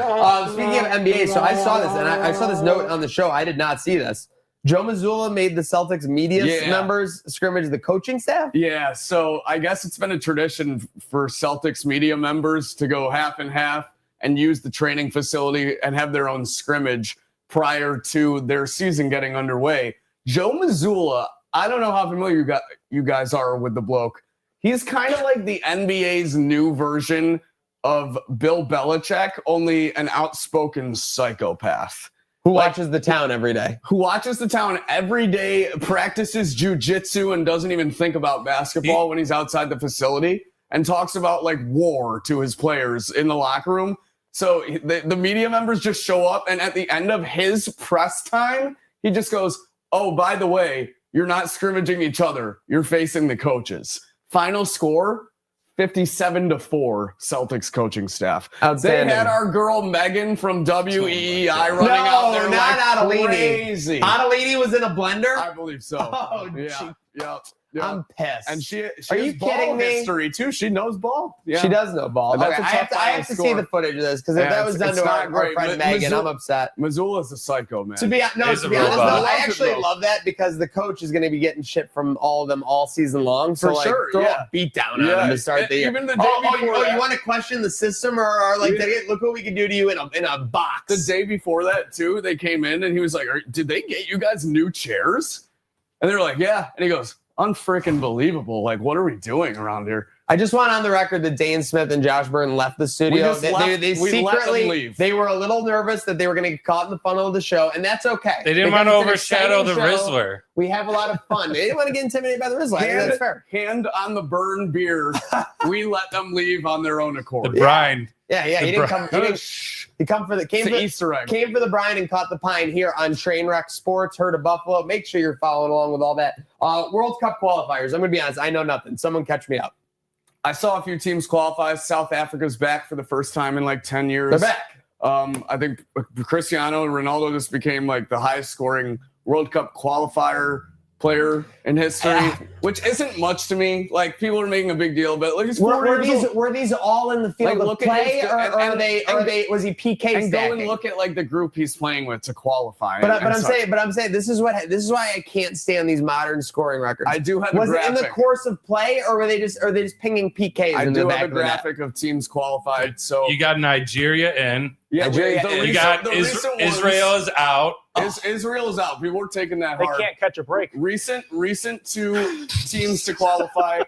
Speaking of NBA, so I saw this, and I saw this note on the show. I did not see this. Joe Mazzulla made the Celtics media members scrimmage the coaching staff? Yeah, so I guess it's been a tradition for Celtics media members to go half and half and use the training facility and have their own scrimmage prior to their season getting underway. Joe Mazzulla, I don't know how familiar you guys are with the bloke. He's kind of like the NBA's new version of Bill Belichick, only an outspoken psychopath. Who watches the town every day? Who watches the town every day, practices jujitsu, and doesn't even think about basketball when he's outside the facility, and talks about like war to his players in the locker room. So the media members just show up, and at the end of his press time, he just goes, "Oh, by the way, you're not scrimmaging each other. You're facing the coaches." Final score, 57-4 Celtics coaching staff. They Outstanding. had our girl Megan from WEEI running out there not like Adalini. crazy. Adalini was in a blender? I believe so. Oh, yeah. Yep. I'm pissed. And she Are has you ball kidding me? history too. She knows ball. Yeah. She does know ball. And that's Okay, a I tough have final to see score. the footage of this because if Yeah, that was done it's to not our great. friend Megan, Missoula- I'm upset. Missoula's a psycho, man. To be honest, He's a though, robot. I actually love that because the coach is going to be getting shit from all of them all season long. So For like, sure, throw yeah. a beat down Yeah, on them to start the year. even the day before that. You want to question the system or like, look what we can do to you in a box. The day before that, too, they came in and he was like, did they get you guys new chairs? And they were like, yeah. And he goes, unfreaking believable. Like, what are we doing around here? I just want on the record that Dane Smith and Josh Burton left the studio. We let them secretly leave. they were a little nervous that they were going to get caught in the funnel of the show, and that's okay. They didn't Because want to it's an overshadow the exciting show. Rizzler. We have a lot of fun. They didn't want to get intimidated by the Rizzler. I think that's fair. Hand on the burn beer. We let them leave on their own accord. The brine. Yeah. He didn't come. He come for the It's an Easter egg. Came for the brine and caught the pine here on Trainwreck Sports, Herd of Buffalo. Make sure you're following along with all that. World Cup qualifiers. I'm going to be honest. I know nothing. Someone catch me up. I saw a few teams qualify. South Africa's back for the first time in like 10 years. They're back. I think Cristiano Ronaldo just became like the highest scoring World Cup qualifier player in history, which isn't much to me. Like people are making a big deal, but like Were these all in the field Like, of play, at his- or was he PK and go stacking? and look at like the group he's playing with to qualify. But and I'm saying this is why I can't stand these modern scoring records. I do have a Was it graphic. in the course of play, or were they just pinging PKs? I in the do back have a of the net? graphic of teams qualified. So You got Nigeria in. yeah, Nigeria- You got Israel is out. Israel is out. People were taking that They hard. can't catch a break. Recent two teams to qualify.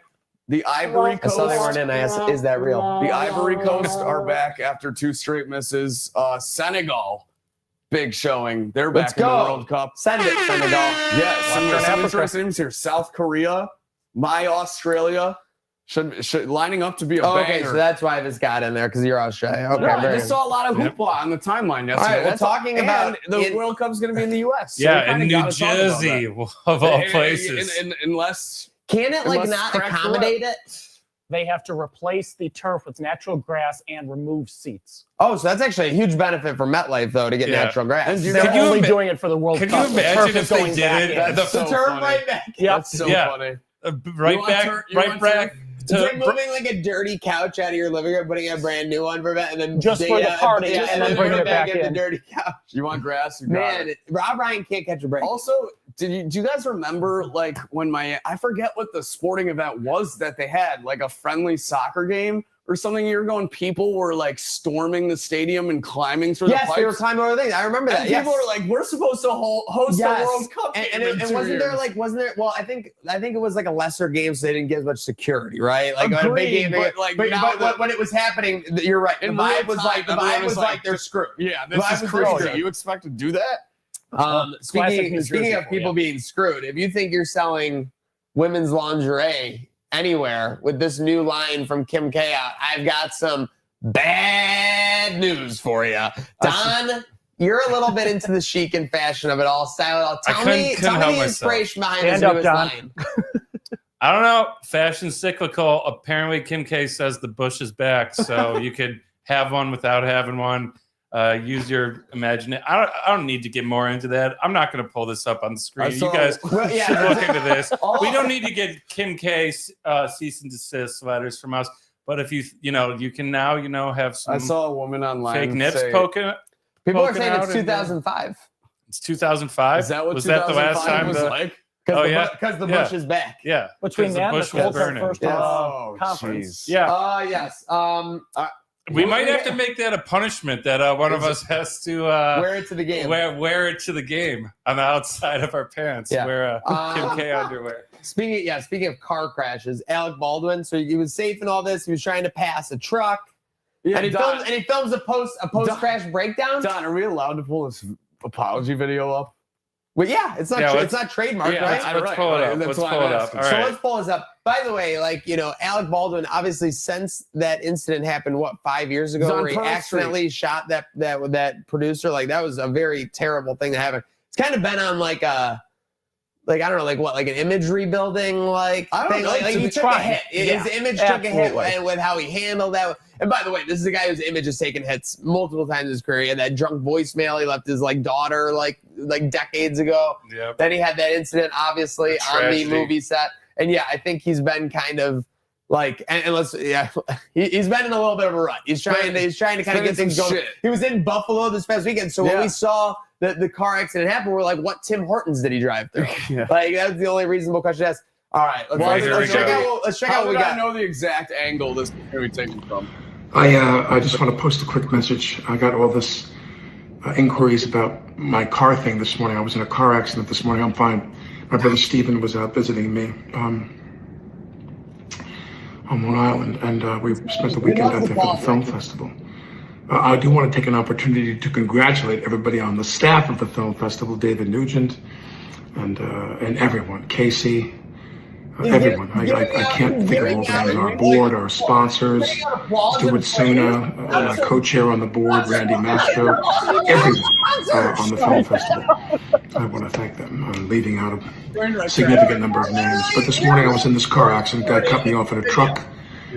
The Ivory I saw they weren't Coast. in. I asked, is that real? The Ivory Coast are back after 2 straight misses. Senegal, big showing. They're Let's back in the go. World Cup. Send it, Senegal. Yes, some Africa. interesting teams here. South Korea, Australia, should lining up to be a Oh, banger. okay, so that's why this got in there because you're Australia. Okay, No, I very just good. saw a lot of hoopla on the timeline yesterday. All right, we're talking about the World Cup's going to be in the U.S. so we Yeah, kinda in New gotta talk about Jersey, that. of all places. Unless Can it like Unless not crack accommodate it? They have to replace the turf with natural grass and remove seats. Oh, so that's actually a huge benefit for MetLife though to get Yeah. natural grass. And They're Could you only ima- doing it for the World Could Cup. you The turf imagine is if they going did back it? in. The That's so turn funny. right back. Yep. That's so Yeah. funny. Right You back, want right back. It's like moving like a dirty couch out of your living room, putting a brand new one for that, and then Just for the party, and then bringing it back in. The in. dirty couch. You want grass? You got Man, it. Rob Ryan can't catch a break. Also, do you guys remember like when I forget what the sporting event was that they had, like a friendly soccer game or something a year ago, and people were like storming the stadium and climbing through the Yes, pipes? they were climbing over things. I remember that. And yes. people were like, "We're supposed to host Yes. the World Cup." And game in 2 wasn't there years. like well I think it was like a lesser game, so they didn't get as much security, right? Like on a Agreed, big game, but, like, now that- when it was happening, you're right. The In vibe real was time, like everyone was like, they're screwed. Yeah, this Well, is I was crazy. screwed. You expect to do that? Speaking New of Jersey for people you. being screwed, if you think you're selling women's lingerie anywhere with this new line from Kim K out, I've got some bad news for you. Don, you're a little bit into the chic and fashion of it all, style. Tell me couldn't help the myself. inspiration behind Stand this up, newest Don. line. I don't know. Fashion cyclical. Apparently, Kim K says the bush is back, so you could have one without having one. Use your imagination. I don't need to get more into that. I'm not going to pull this up on the screen. You guys Well, yeah. should look into this. All- We don't need to get Kim K cease and desist letters from us. But if you can now have some I saw a woman online fake nips say, poking. People are poking saying out it's and, 2005. It's 2005. "Is that what was that the last 2005 time? was the- like?" Oh, yeah. Because the Yeah. bush is back. Yeah, Between 'cause the that and bush the was World Cup burning. first Yes. conference. jeez. Yeah, Yes. we might have to make that a punishment that one of us has to wear it to the game. wear it to the game on the outside of our pants. Yeah. Wear Kim K underwear. Speaking of car crashes, Alec Baldwin. So he was safe in all this. He was trying to pass a truck, Yeah, and he Don, films a post crash breakdown. Don, are we allowed to pull this apology video up? Well, yeah, it's not Yeah, it's not trademarked, Yeah, right? Let's pull it up. That's Let's why pull I'm it up. asking. All So right. let's pull this up. By the way, Alec Baldwin, obviously, since that incident happened, 5 years He's ago, on where he Pearl accidentally shot that producer, that was a very terrible thing to happen. It's kind of been on like like I don't know, like what, like an image rebuilding like I don't thing? know, Like to he be took a trying. hit. His Yeah, image took a hit absolutely. with how he handled that. And by the way, this is a guy whose image has taken hits multiple times in his career. He had that drunk voicemail. He left his like daughter like decades ago. Yep. Then he had that incident, obviously, The on the tragedy. movie set. And yeah, I think he's been kind of like, and let's, yeah, he's been in a little bit of a rut. He's trying to kind of get things going. Shit. He was in Buffalo this past weekend, so when we saw the car accident happen, we're like, what Tim Hortons did he drive through? Like that was the only reasonable question to ask. All right, let's check out what we got. I know the exact angle this is going to be taken from. I just want to post a quick message. I got all this inquiries about my car thing this morning. I was in a car accident this morning. I'm fine. My brother Stephen was out visiting me on Long Island, and we spent the weekend out there for the film festival. I do want to take an opportunity to congratulate everybody on the staff of the film festival, David Nugent, and everyone, Casey, everyone. I can't think of all the names. Our board, our sponsors, Stuart Suna, my co-chair on the board, Randy Mastro, everyone on the film festival. I want to thank them. I'm leaving out a significant number of names. But this morning I was in this car accident. Guy cut me off in a truck.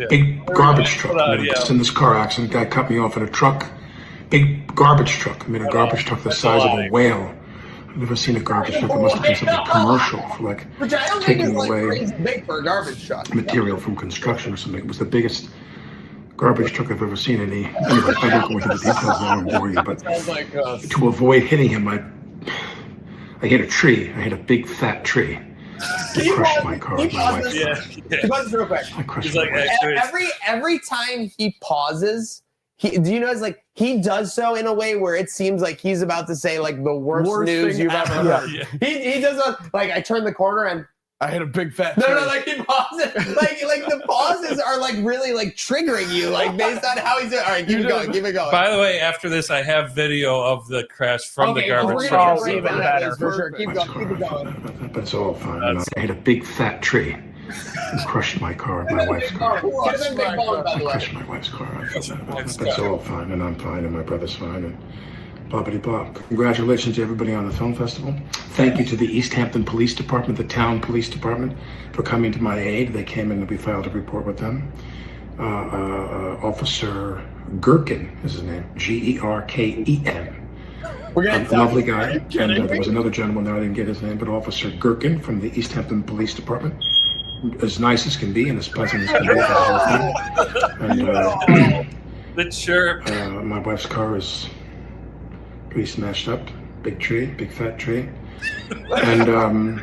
Big garbage truck. Just in this car accident. Guy cut me off in a truck. Big garbage truck. I mean, a garbage truck the size of a whale. I've never seen a garbage truck. It must have been something commercial for like taking away big for a garbage truck. material from construction or something. It was the biggest garbage truck I've ever seen. Anyway, I won't go into the details. I won't bore you. But to avoid hitting him, I hit a tree. I hit a big fat tree. I crushed my car. My wife's car. Pause real quick. I crushed He's my like, wife's Every time he pauses, do you notice like he does so in a way where it seems like he's about to say like the worst news thing you've ever ever. heard. Yeah. He does like I turn the corner and I hit a big fat no, tree. like he pauses. like the pauses are like really like triggering you, like based on how he's doing. All right, keep it going, keep it going. By the way, after this, I have video of the crash from the well, garbage we're truck. gonna even break down better. this for sure. Keep wife's going, keep it car. going. But it's all fine. I hit a big fat tree. I crushed my car. My wife's car. Give him big bone, by the I way. crushed my wife's car. That's all fine, and I'm fine, and my brother's fine, and blah. Congratulations to everybody on the film festival. Thank you to the East Hampton Police Department, the town police department, for coming to my aid. They came in and we filed a report with them. Officer Gherkin is his name, Gerken. We're A gonna lovely guy. And there was another gentleman there, I didn't get his name, but Officer Gherkin from the East Hampton Police Department. As nice as can be and as pleasant as can be. And The chirp. my wife's car is pretty smashed up. Big tree, big fat tree. And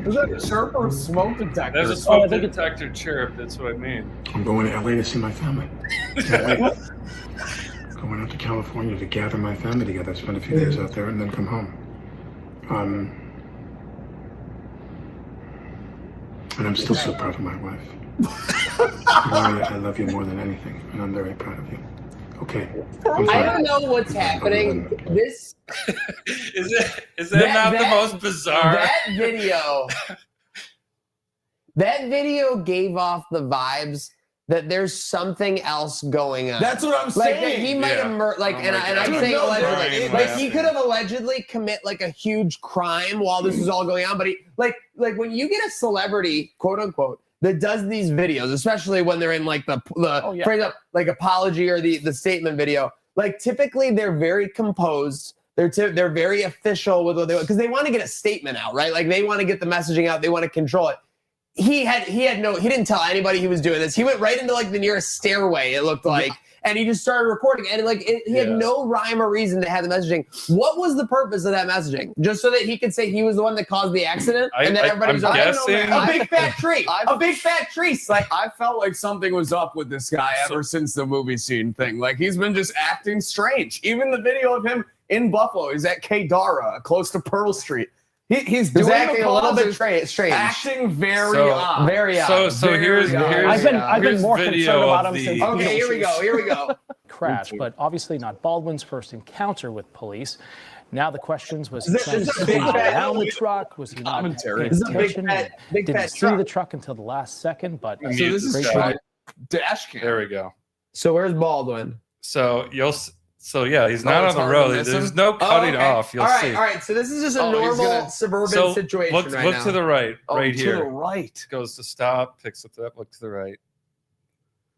Is that a chirp or a smoke detector? There's a smoke detector chirp. That's what I mean. I'm going to LA to see my family. Can't wait. Going out to California to gather my family together, spend a few days out there, and then come home. And I'm still so proud of my wife. Maria, I love you more than anything, and I'm very proud of you. Okay. I'm I fine. don't know what's happening. This Is that not the most bizarre? that video gave off the vibes that there's something else going on. That's what I'm like saying. that he might Yeah. have like, Oh and my I'm God. saying No, allegedly, crime like he could have allegedly commit like a huge crime while this is all going on. But he like when you get a celebrity, quote unquote, that does these videos, especially when they're in like the phrase up like apology or the statement video, like typically they're very composed. They're very official with what they want because they want to get a statement out, right? Like they want to get the messaging out. They want to control it. He didn't tell anybody he was doing this. He went right into like the nearest stairway, it looked like, and he just started recording. And like he had no rhyme or reason to have the messaging. What was the purpose of that messaging? Just so that he could say he was the one that caused the accident, and then everybody's I'm like, guessing- a big fat tree, a big fat tree. Like I felt like something was up with this guy ever since the movie scene thing. Like he's been just acting strange. Even the video of him in Buffalo, he's at Dara, close to Pearl Street. He's doing acting the a little bit pauses, strange. acting very So- odd. Very odd. So here's I've been here's more video concerned about of him the- since Okay, here we go. crash, but obviously not Baldwin's first encounter with police. Now the questions was he This trying is to a big speed fat- around the truck? Was he not Commentary. paying This is a big attention? fat- big Didn't fat see truck. the truck until the last second, but So this is great a shot. dash cam. There we go. So where's Baldwin? So So yeah, he's not on the road. There's no cutting off. You'll see. All right. So this is just a normal suburban situation look now. To the right, right here. To the right. Goes to stop, picks it up, look to the right.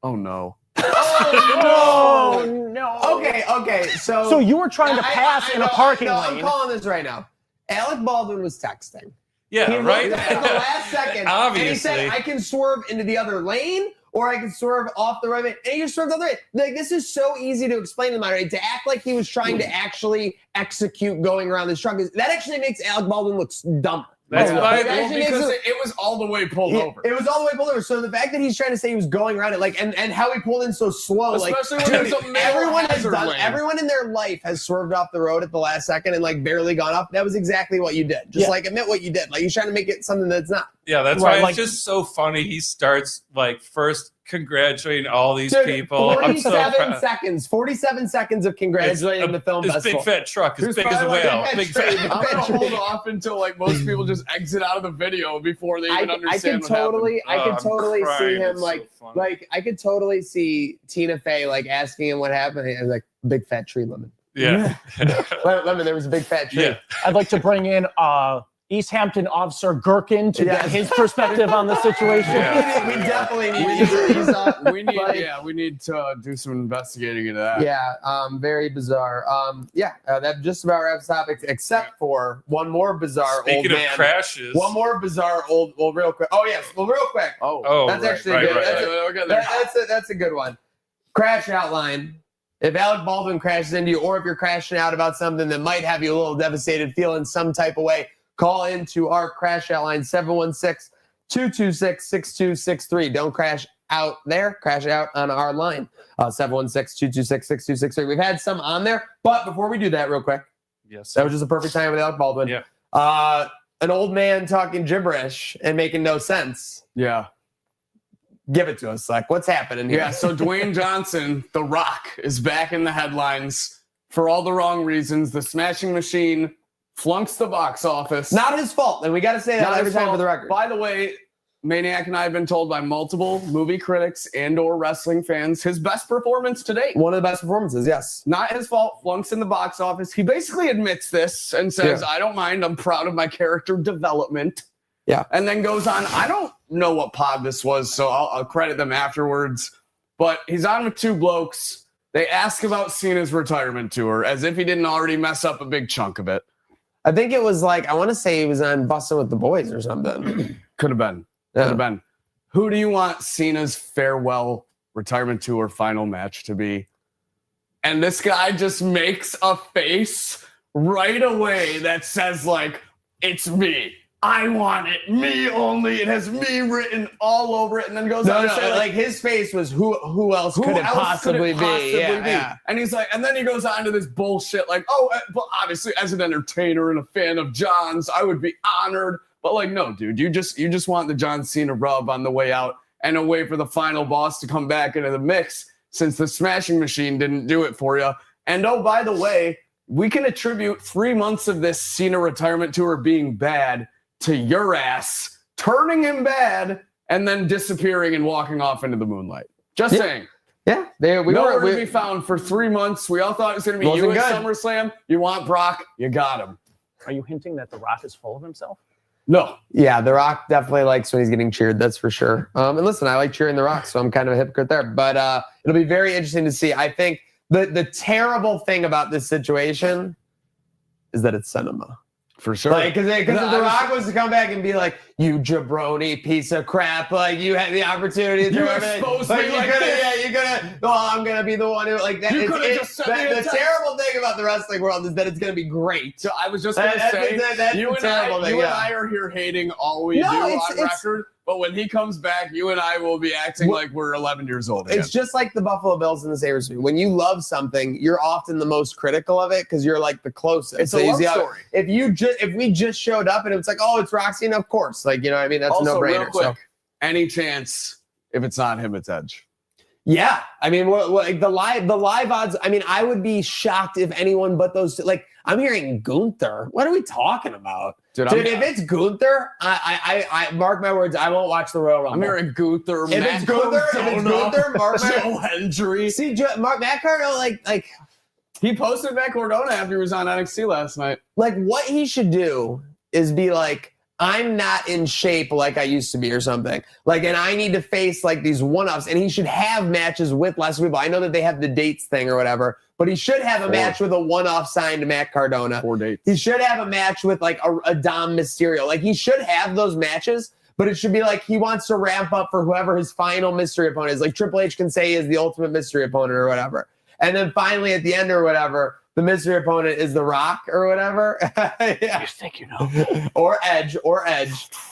Oh no. Oh no. Okay. So you were trying to pass in a parking lane. I'm calling this right now. Alec Baldwin was texting. Yeah, he right. At the last second, Obviously. and he said, "I can swerve into the other lane, or I can swerve off the right lane." And he just swerved the other way. Like, this is so easy to explain to my right. To act like he was trying to actually execute going around this truck, that actually makes Alec Baldwin look dumber. That's why, because it was all the way pulled over. It was all the way pulled over. So the fact that he's trying to say he was going around it, like, and how he pulled in so slow, especially like, when dude, it's a everyone has done. Lane. Everyone in their life has swerved off the road at the last second and like barely gone off. That was exactly what you did. Just like admit what you did. Like, he's trying to make it something that's not. Yeah, that's why it's just so funny. He starts like first congratulating all these people. 47 seconds of congratulating the film this festival. Big fat truck, as big as a whale. I'm gonna hold off until like most people just exit out of the video before they even understand what happened. I could totally see him I could totally see Tina Fey like asking him what happened. And like, big fat tree lemon. Yeah. Lemon, there was a big fat tree. Yeah. I'd like to bring in East Hampton officer Gherkin to get his perspective on the situation. Yeah. We definitely need we need to do some investigating into that. Yeah, very bizarre. That just about wraps the topic, except for one more bizarre Speaking old man. of crashes. One more bizarre real quick. Oh, yes. Well, real quick. Oh, that's actually good. That's a good one. Crash outline. If Alec Baldwin crashes into you, or if you're crashing out about something that might have you a little devastated, feeling some type of way, call into our crash outline, 716-226-6263. Don't crash out there. Crash out on our line, 716-226-6263. We've had some on there, but before we do that real quick, that was just a perfect time with Alec Baldwin. Yeah. An old man talking gibberish and making no sense. Yeah. Give it to us, like, what's happening here? Yeah, so Dwayne Johnson, The Rock, is back in the headlines for all the wrong reasons. The Smashing Machine flunks the box office. Not his fault, and we got to say that every time for the record. By the way, Maniac and I have been told by multiple movie critics and or wrestling fans, his best performance to date. One of the best performances, yes. Not his fault, flunks in the box office. He basically admits this and says, I don't mind, I'm proud of my character development. Yeah. And then goes on, I don't know what pod this was, so I'll credit them afterwards. But he's on with two blokes. They ask about Cena's retirement tour as if he didn't already mess up a big chunk of it. I think it was like, I want to say he was on Bussin' with the Boys or something. Could have been. Could have been. Who do you want Cena's farewell retirement tour final match to be? And this guy just makes a face right away that says, like, it's me. I want it. Me only. It has me written all over it. And then goes on to say, like his face was who else could it possibly be? Yeah. And he's like, and then he goes on to this bullshit like, but obviously as an entertainer and a fan of John's, I would be honored. But like, no, dude, you just want the John Cena rub on the way out and a way for the final boss to come back into the mix since the Smashing Machine didn't do it for you. And oh, by the way, we can attribute 3 months of this Cena retirement tour being bad to your ass turning him bad and then disappearing and walking off into the moonlight. Just saying. Yeah. We were to be found for 3 months. We all thought it was going to be you at SummerSlam. You want Brock, you got him. Are you hinting that The Rock is full of himself? No. Yeah, The Rock definitely likes when he's getting cheered. That's for sure. And listen, I like cheering The Rock, so I'm kind of a hypocrite there. But it'll be very interesting to see. I think the terrible thing about this situation is that it's cinema. For sure. Like, because if The Rock was to come back and be like, you jabroni piece of crap, like, you had the opportunity to you exposed me like this. You could have, I'm going to be the one who, like, that. You could have just said the terrible thing about the wrestling world is that it's going to be great. So I was just going to say, you and I are here hating all we do on record. But when he comes back, you and I will be acting like we're 11 years old again. It's just like the Buffalo Bills and the Sabres. When you love something, you're often the most critical of it because you're like the closest. It's a love story. If we just showed up and it was like, oh, it's Roxy, and of course, like, you know what I mean? That's also, a no-brainer. Real quick, any chance if it's not him, it's Edge. Yeah, I mean, like the live odds. I mean, I would be shocked if anyone but those. Like, I'm hearing Gunther. What are we talking about, dude? If it's Gunther, I mark my words. I won't watch the Royal Rumble. I'm hearing Gunther. If it's Gunther, mark my Hendry. See, Matt Cardona, like He posted Matt Cardona after he was on NXT last night. Like, what he should do is be like, I'm not in shape like I used to be or something. Like, and I need to face like these one-ups, and he should have matches with less people. I know that they have the dates thing or whatever, but he should have a match with a one-off signed to Matt Cardona. 4 dates. He should have a match with like a Dom Mysterio. Like, he should have those matches, but it should be like he wants to ramp up for whoever his final mystery opponent is. Like, Triple H can say he is the ultimate mystery opponent or whatever. And then finally at the end or whatever, the mystery opponent is The Rock or whatever. Yeah. You think you know? or Edge.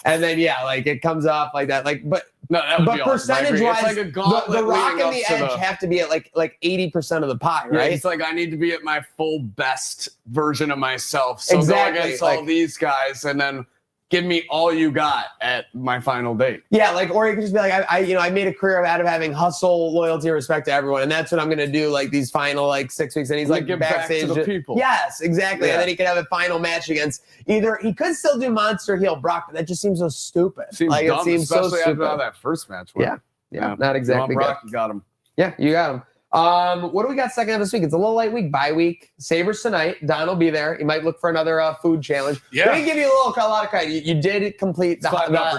And then, yeah, like it comes off like that. Like, but No, that would but be awesome. percentage-wise, It's like a gauntlet the Rock leading and the up to Edge have to be at like 80% of the pie, Yeah, right? it's like I need to be at my full best version of myself. So Exactly, go against like- all these guys and then give me all you got at my final date. Yeah, like, or you could just be like, I made a career out of having hustle, loyalty, and respect to everyone, and that's what I'm gonna do. Like these final like 6 weeks, and he's like give back backstage to the people. Yes, exactly. Yeah. And then he could have a final match against either. He could still do Monster Heel Brock, but that just seems so stupid. Seems like dumb, it seems so especially after how stupid. that first match went. Yeah, not exactly Ron good. Brock, you got him. Yeah, you got him. What do we got second of this week? It's a little light week, bye week. Sabres tonight. Don will be there. You might look for another food challenge. Yeah. Let me give you a lot of credit. You did complete the Clap up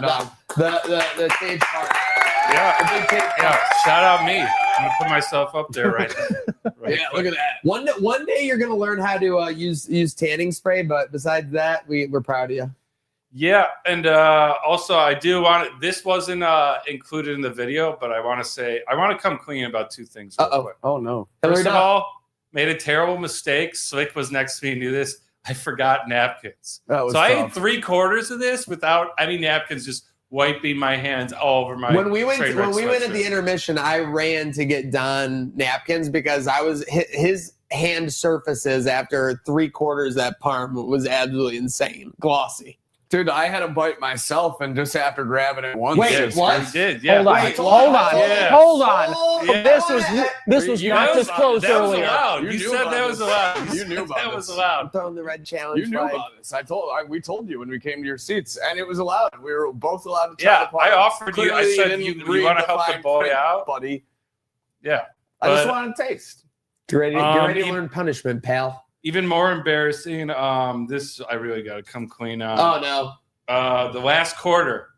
for Don. stage part. Yeah, shout out me. I'm gonna put myself up there right now. Right Yeah, quick. look at that. One day you're gonna learn how to use tanning spray, but besides that, we're proud of you. Yeah, and also I do want this wasn't included in the video, but I want to say I want to come clean about two things real quick. Oh no. First of all, made a terrible mistake. Slick was next to me, knew this. I forgot napkins. That was So I tough. ate 3/4 of this without any napkins, just wiping my hands all over my. When we went at Trainwreck the intermission, I ran to get Don napkins because I was his hand surfaces after 3/4 that parm was absolutely insane, glossy. Dude, I had a bite myself and just after grabbing it once. Wait, just- what? You did, yeah. Hold on. Wait, Hold on. Yeah. Hold on. Yeah. This was You not know, disclosed that was earlier. allowed. You You knew said about that this. was allowed. You knew about that was this. allowed. Throwing the red challenge. You knew flag. about this. We told you when we came to your seats, and it was allowed. We were both allowed to try Yeah, the parm. I offered you. I Clearly, said didn't you read want to help the fine boy print, out, buddy. Yeah. I just But- want to taste. Get ready to even- learn punishment, pal. Even more embarrassing. This I really got to come clean on. Oh no. The last quarter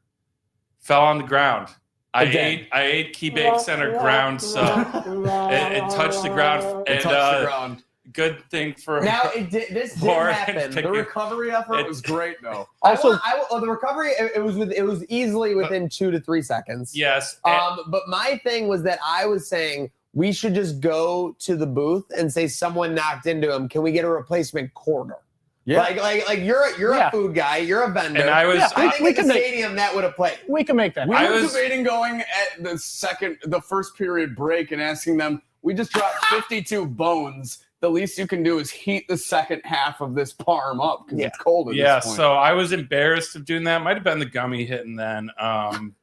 fell on the ground. I Again. ate Key Bake Center ground sub. It touched the ground, It and touched the ground. good thing for Now this did Or- happen. The recovery effort It- was great, though. Also, the recovery it was easily within 2 to 3 seconds. yes. But my thing was that I was saying we should just go to the booth and say someone knocked into him. Can we get a replacement quarter? Yeah. Like you're Yeah. a food guy, you're a vendor. And I was Yeah, I think we at the can make- stadium that would have played. we can make that. We I were was- debating going at the first period break and asking them, we just dropped 52 bones. The least you can do is heat the second half of this parm up because it's cold at yeah, this point. so I was embarrassed of doing that. Might have been the gummy hitting then.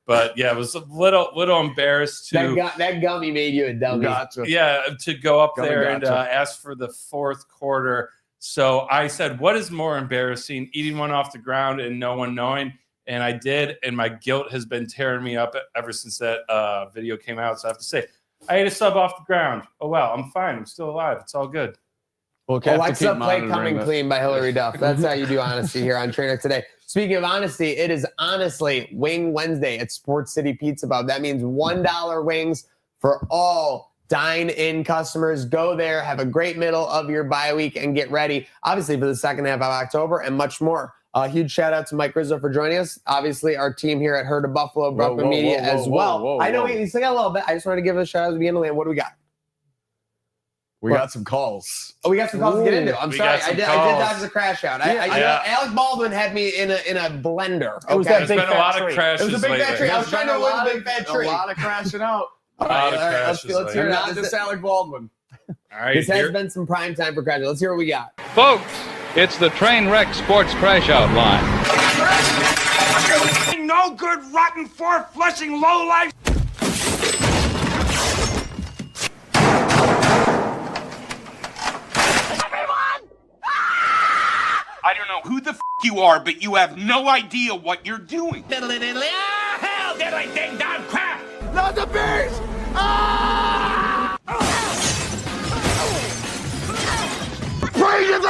But yeah, I was a little embarrassed to That gummy made you a dummy. Gotcha. to go up Gummy there and gotcha. ask for the fourth quarter. So I said, what is more embarrassing, eating one off the ground and no one knowing? And I did, and my guilt has been tearing me up ever since that video came out. So I have to say, I ate a sub off the ground. Oh, well, I'm fine. I'm still alive. It's all good. Alexa, play Coming Clean by Hillary Duff. That's how you do honesty here on Trainwreck today. Speaking of honesty, it is honestly Wing Wednesday at Sports City Pizza Pub. That means $1 wings for all dine-in customers. Go there, have a great middle of your bye week, and get ready, obviously, for the second half of October and much more. Huge shout out to Mike Rizzo for joining us. Obviously, our team here at Herd of Buffalo, Brooklyn Media as well. I know we still got a little bit. I just wanted to give a shout out to the beginning of the land. What do we got? We got some calls. Oh, we got some calls to get into. I'm We sorry. got I some did calls. dodge the crash out. Yeah. Alec Baldwin had me in a blender. It was Okay? that There's been a big lot fat of tree. crashes It was a big fat lately. tree. I was trying to avoid the big fat tree. A lot of crashing out. All A lot right, of all right, crashes let's hear And it. not just Alec Baldwin. All right, This has here- been some prime time for crashes. Let's hear what we got. Folks, it's the Trainwreck Sports Crash Out line. No good, rotten, four-flushing lowlife. I don't know who the you are, but you have no idea what you're doing. Diddly diddly, ah, hell, diddly ding dong crap. Not the beast! Ah!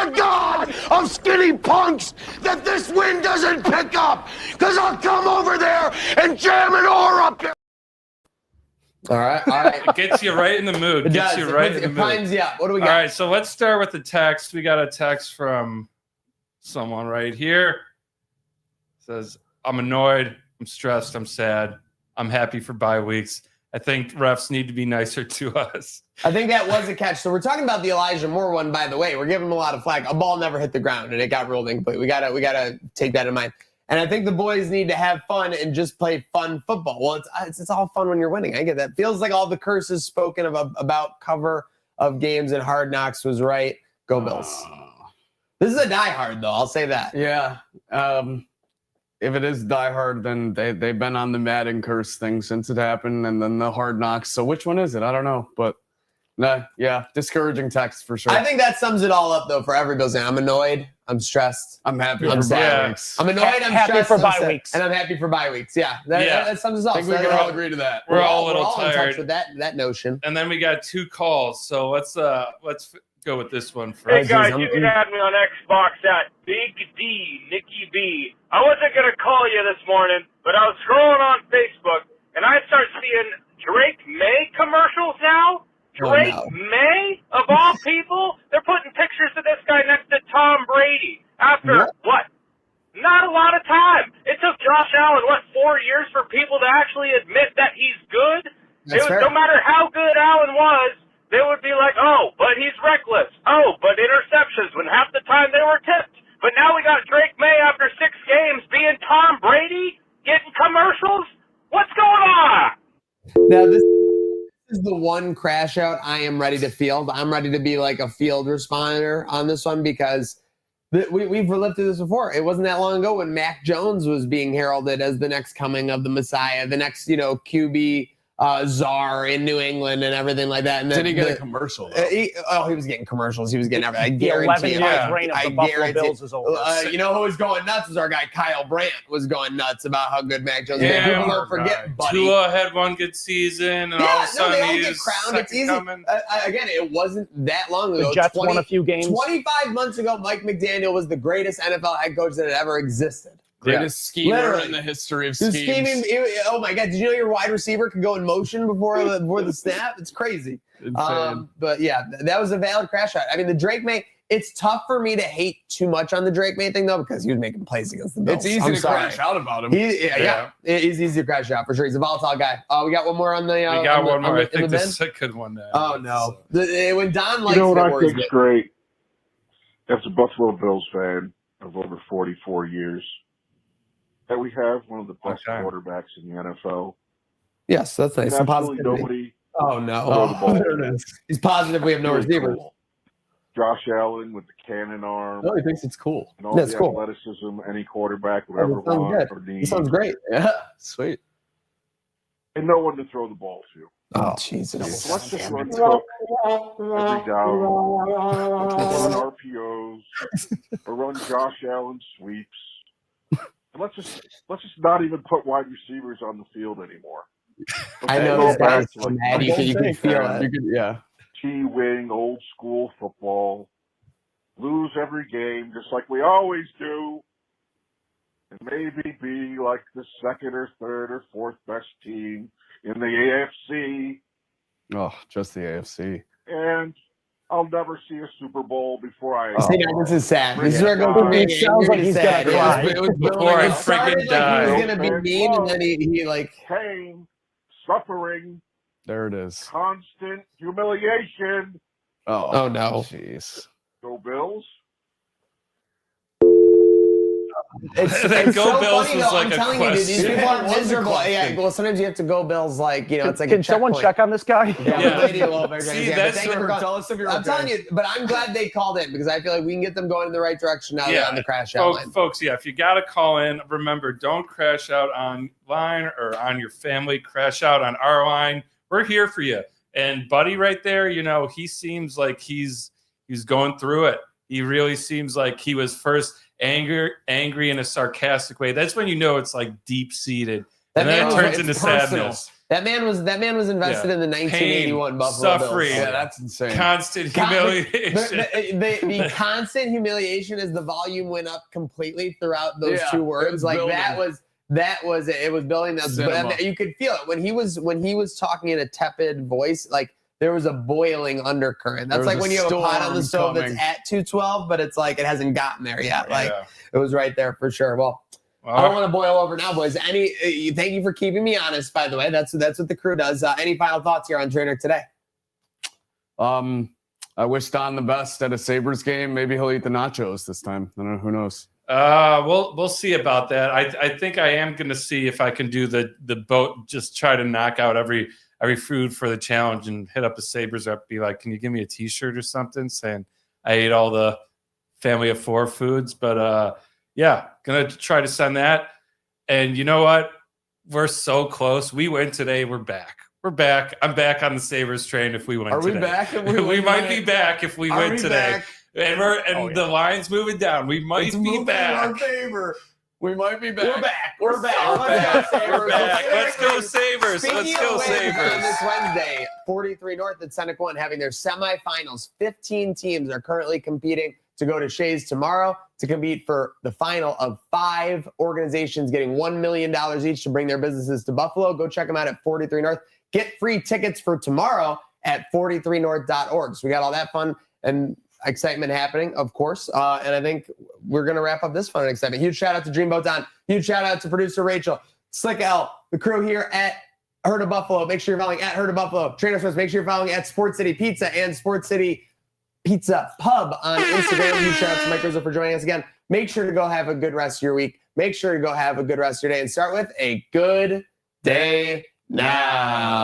to God of skinny punks that this wind doesn't pick up, because I'll come over there and jam an oar up your... All right, all right. It gets you right in the mood. It Gets does. you right It in the mood. primes you up. What do we got? All right, so let's start with the text. We got a text from someone right here. It says, I'm annoyed, I'm stressed, I'm sad, I'm happy for bye weeks. I think refs need to be nicer to us. I think that was a catch. So we're talking about the Elijah Moore one, by the way. We're giving him a lot of flack. A ball never hit the ground, and it got ruled incomplete. We gotta take that in mind. And I think the boys need to have fun and just play fun football. Well, it's all fun when you're winning. I get that. Feels like all the curses spoken about cover of games and Hard Knocks was right. Go Bills. This is a diehard, though. I'll say that. Yeah. If it is Die Hard, then they've been on the Madden curse thing since it happened, and then the Hard Knocks. So which one is it? I don't know, but yeah, discouraging text for sure. I think that sums it all up, though, for every Bills fan. I'm annoyed. I'm stressed. I'm happy I'm for sad. bye weeks. I'm annoyed. I'm Happy stressed. for I'm bye sad. weeks. And I'm happy for bye weeks. Yeah, that sums us all. I think we can all agree to that. We're all a little in touch tired. with that notion. And then we got 2 calls. So let's go with this one first. Hey guys, you can add me on Xbox at Big D Nicky B. I wasn't gonna call you this morning, but I was scrolling on Facebook and I start seeing Drake May commercials now. Drake May, of all people, they're putting pictures of this guy next to Tom Brady after what? Not a lot of time. It took Josh Allen 4 years for people to actually admit that he's good. That's fair. No matter how good Allen was, they would be like, oh, but he's reckless. Oh, but interceptions when half the time they were tipped. But now we got Drake May after 6 games being Tom Brady, getting commercials. What's going on? Now, this is the one crash out I am ready to field. I'm ready to be like a field responder on this one because we've lived through this before. It wasn't that long ago when Mac Jones was being heralded as the next coming of the Messiah, the next, QB czar in New England and everything like that. And Did he get a commercial? He was getting commercials. He was getting everything. I guarantee the 11-year reign of the Buffalo Bills is over. You know who was going nuts was our guy Kyle Brandt was going nuts about how good Mac Jones was. Yeah, People don't forget, buddy. Tua had one good season, and all of a sudden they all he's get crowned. It's easy. coming. Again, it wasn't that long ago. The Jets won a few games. 25 months ago, Mike McDaniel was the greatest NFL head coach that had ever existed. Greatest schemer Literally. in the history of He was schemes. scheming. Oh my God! Did you know your wide receiver could go in motion before the snap? It's crazy. Insane. But yeah, that was a valid crash out. I mean, the Drake May. It's tough for me to hate too much on the Drake May thing though because he was making plays against the Bills. It's easy to crash out about him. Yeah, it is easy to crash out for sure. He's a volatile guy. We got one more on the. We got one more. I in think the this bin? is a good one. Oh no! When Don likes You know what it, I worries think me. is great? As a Buffalo Bills fan of over 44 years, that we have one of the best quarterbacks in the NFL. Yes, that's nice. And Some absolutely positivity. nobody. Oh no! throw the ball. There it is. He's positive we have no Really receivers. cool. Josh Allen with the cannon arm. No, he thinks it's cool. And all That's the cool. athleticism any quarterback would Oh, ever that sounds want good. or That need. sounds great. Yeah, sweet. And no one to throw the ball to. Oh Jesus! So let's just run Cook every down, run RPOs, or run Josh Allen sweeps. And let's just not even put wide receivers on the field anymore. I know Go this back guy's to, like, mad. You can feel it. Yeah. T-wing, old school football. Lose every game just like we always do. And maybe be like the second or third or fourth best team in the AFC. Oh, just the AFC. And I'll never see a Super Bowl before I... See, now this is sad. This is where it goes from being sounds like he's sad. gonna cry. It was Before I it started freaking like die. he was gonna be mean, and then he like pain, suffering, There it is. constant humiliation. Oh, no. Jeez. Go Bills. It's That Go so Bills funny, was though. like I'm a telling you, dude, these question. people are It was a miserable. Yeah, question. well, sometimes you have to go Bills, like it's like Can a someone checkpoint. check on this guy? Yeah, the lady will very See, good. that's Thank you what- for calling. Tell us if you're I'm okay. telling you, but I'm glad they called in because I feel like we can get them going in the right direction now they're on the crash out line. Folks, yeah, if you got to call in, remember, don't crash out online or on your family. Crash out on our line. We're here for you. And Buddy right there, he seems like he's going through it. He really seems like he was first angry in a sarcastic way. That's when you know it's like deep-seated. And then it turns into personal. sadness. That man was invested in the 1981 Pain, Buffalo suffering. Bills. Yeah, that's insane. Constant humiliation. The constant humiliation as the volume went up completely throughout those Yeah, two it words. was Like building. that was it was building that. Cinema. You could feel it when he was talking in a tepid voice. Like there was a boiling undercurrent. That's There was like a when you have a pot on the storm stove that's coming. at 212, but it's like it hasn't gotten there yet. Like Yeah. it was right there for sure. Well, I don't want to boil over now, boys. Thank you for keeping me honest, by the way. That's what the crew does. Any final thoughts here on Trainwreck today? I wish Don the best at a Sabres game. Maybe he'll eat the nachos this time. I don't know. Who knows? We'll see about that. I think I am going to see if I can do the boat. Just try to knock out every food for the challenge and hit up a Sabres rep. Be like, can you give me a T-shirt or something saying I ate all the family of 4 foods? But yeah, gonna try to send that. And you know what? We're so close. We win today. We're back. We're back. I'm back on the Sabres train if we win Are today. we back? We might be back if we win today. Back? And the line's moving down. We might It's be moving back. in our favor. We might be back. We're back. We're back. Let's go Sabres. Let's go Sabres. This Wednesday, 43 North at Seneca One having their semifinals. 15 teams are currently competing to go to Shays tomorrow to compete for the final of 5 organizations getting $1 million each to bring their businesses to Buffalo. Go check them out at 43 North. Get free tickets for tomorrow at 43north.org. So we got all that fun and excitement happening, of course. And I think we're going to wrap up this fun and excitement. Huge shout out to Dreamboat Don. Huge shout out to producer Rachel, Slick L, the crew here at Herd of Buffalo. Make sure you're following at Herd of Buffalo. Trainer Swiss, make sure you're following at Sports City Pizza and Sports City Pizza Pub on Instagram. Huge shout out to Mike Rizzo for joining us again. Make sure to go have a good rest of your week. Make sure to go have a good rest of your day and start with a good day now.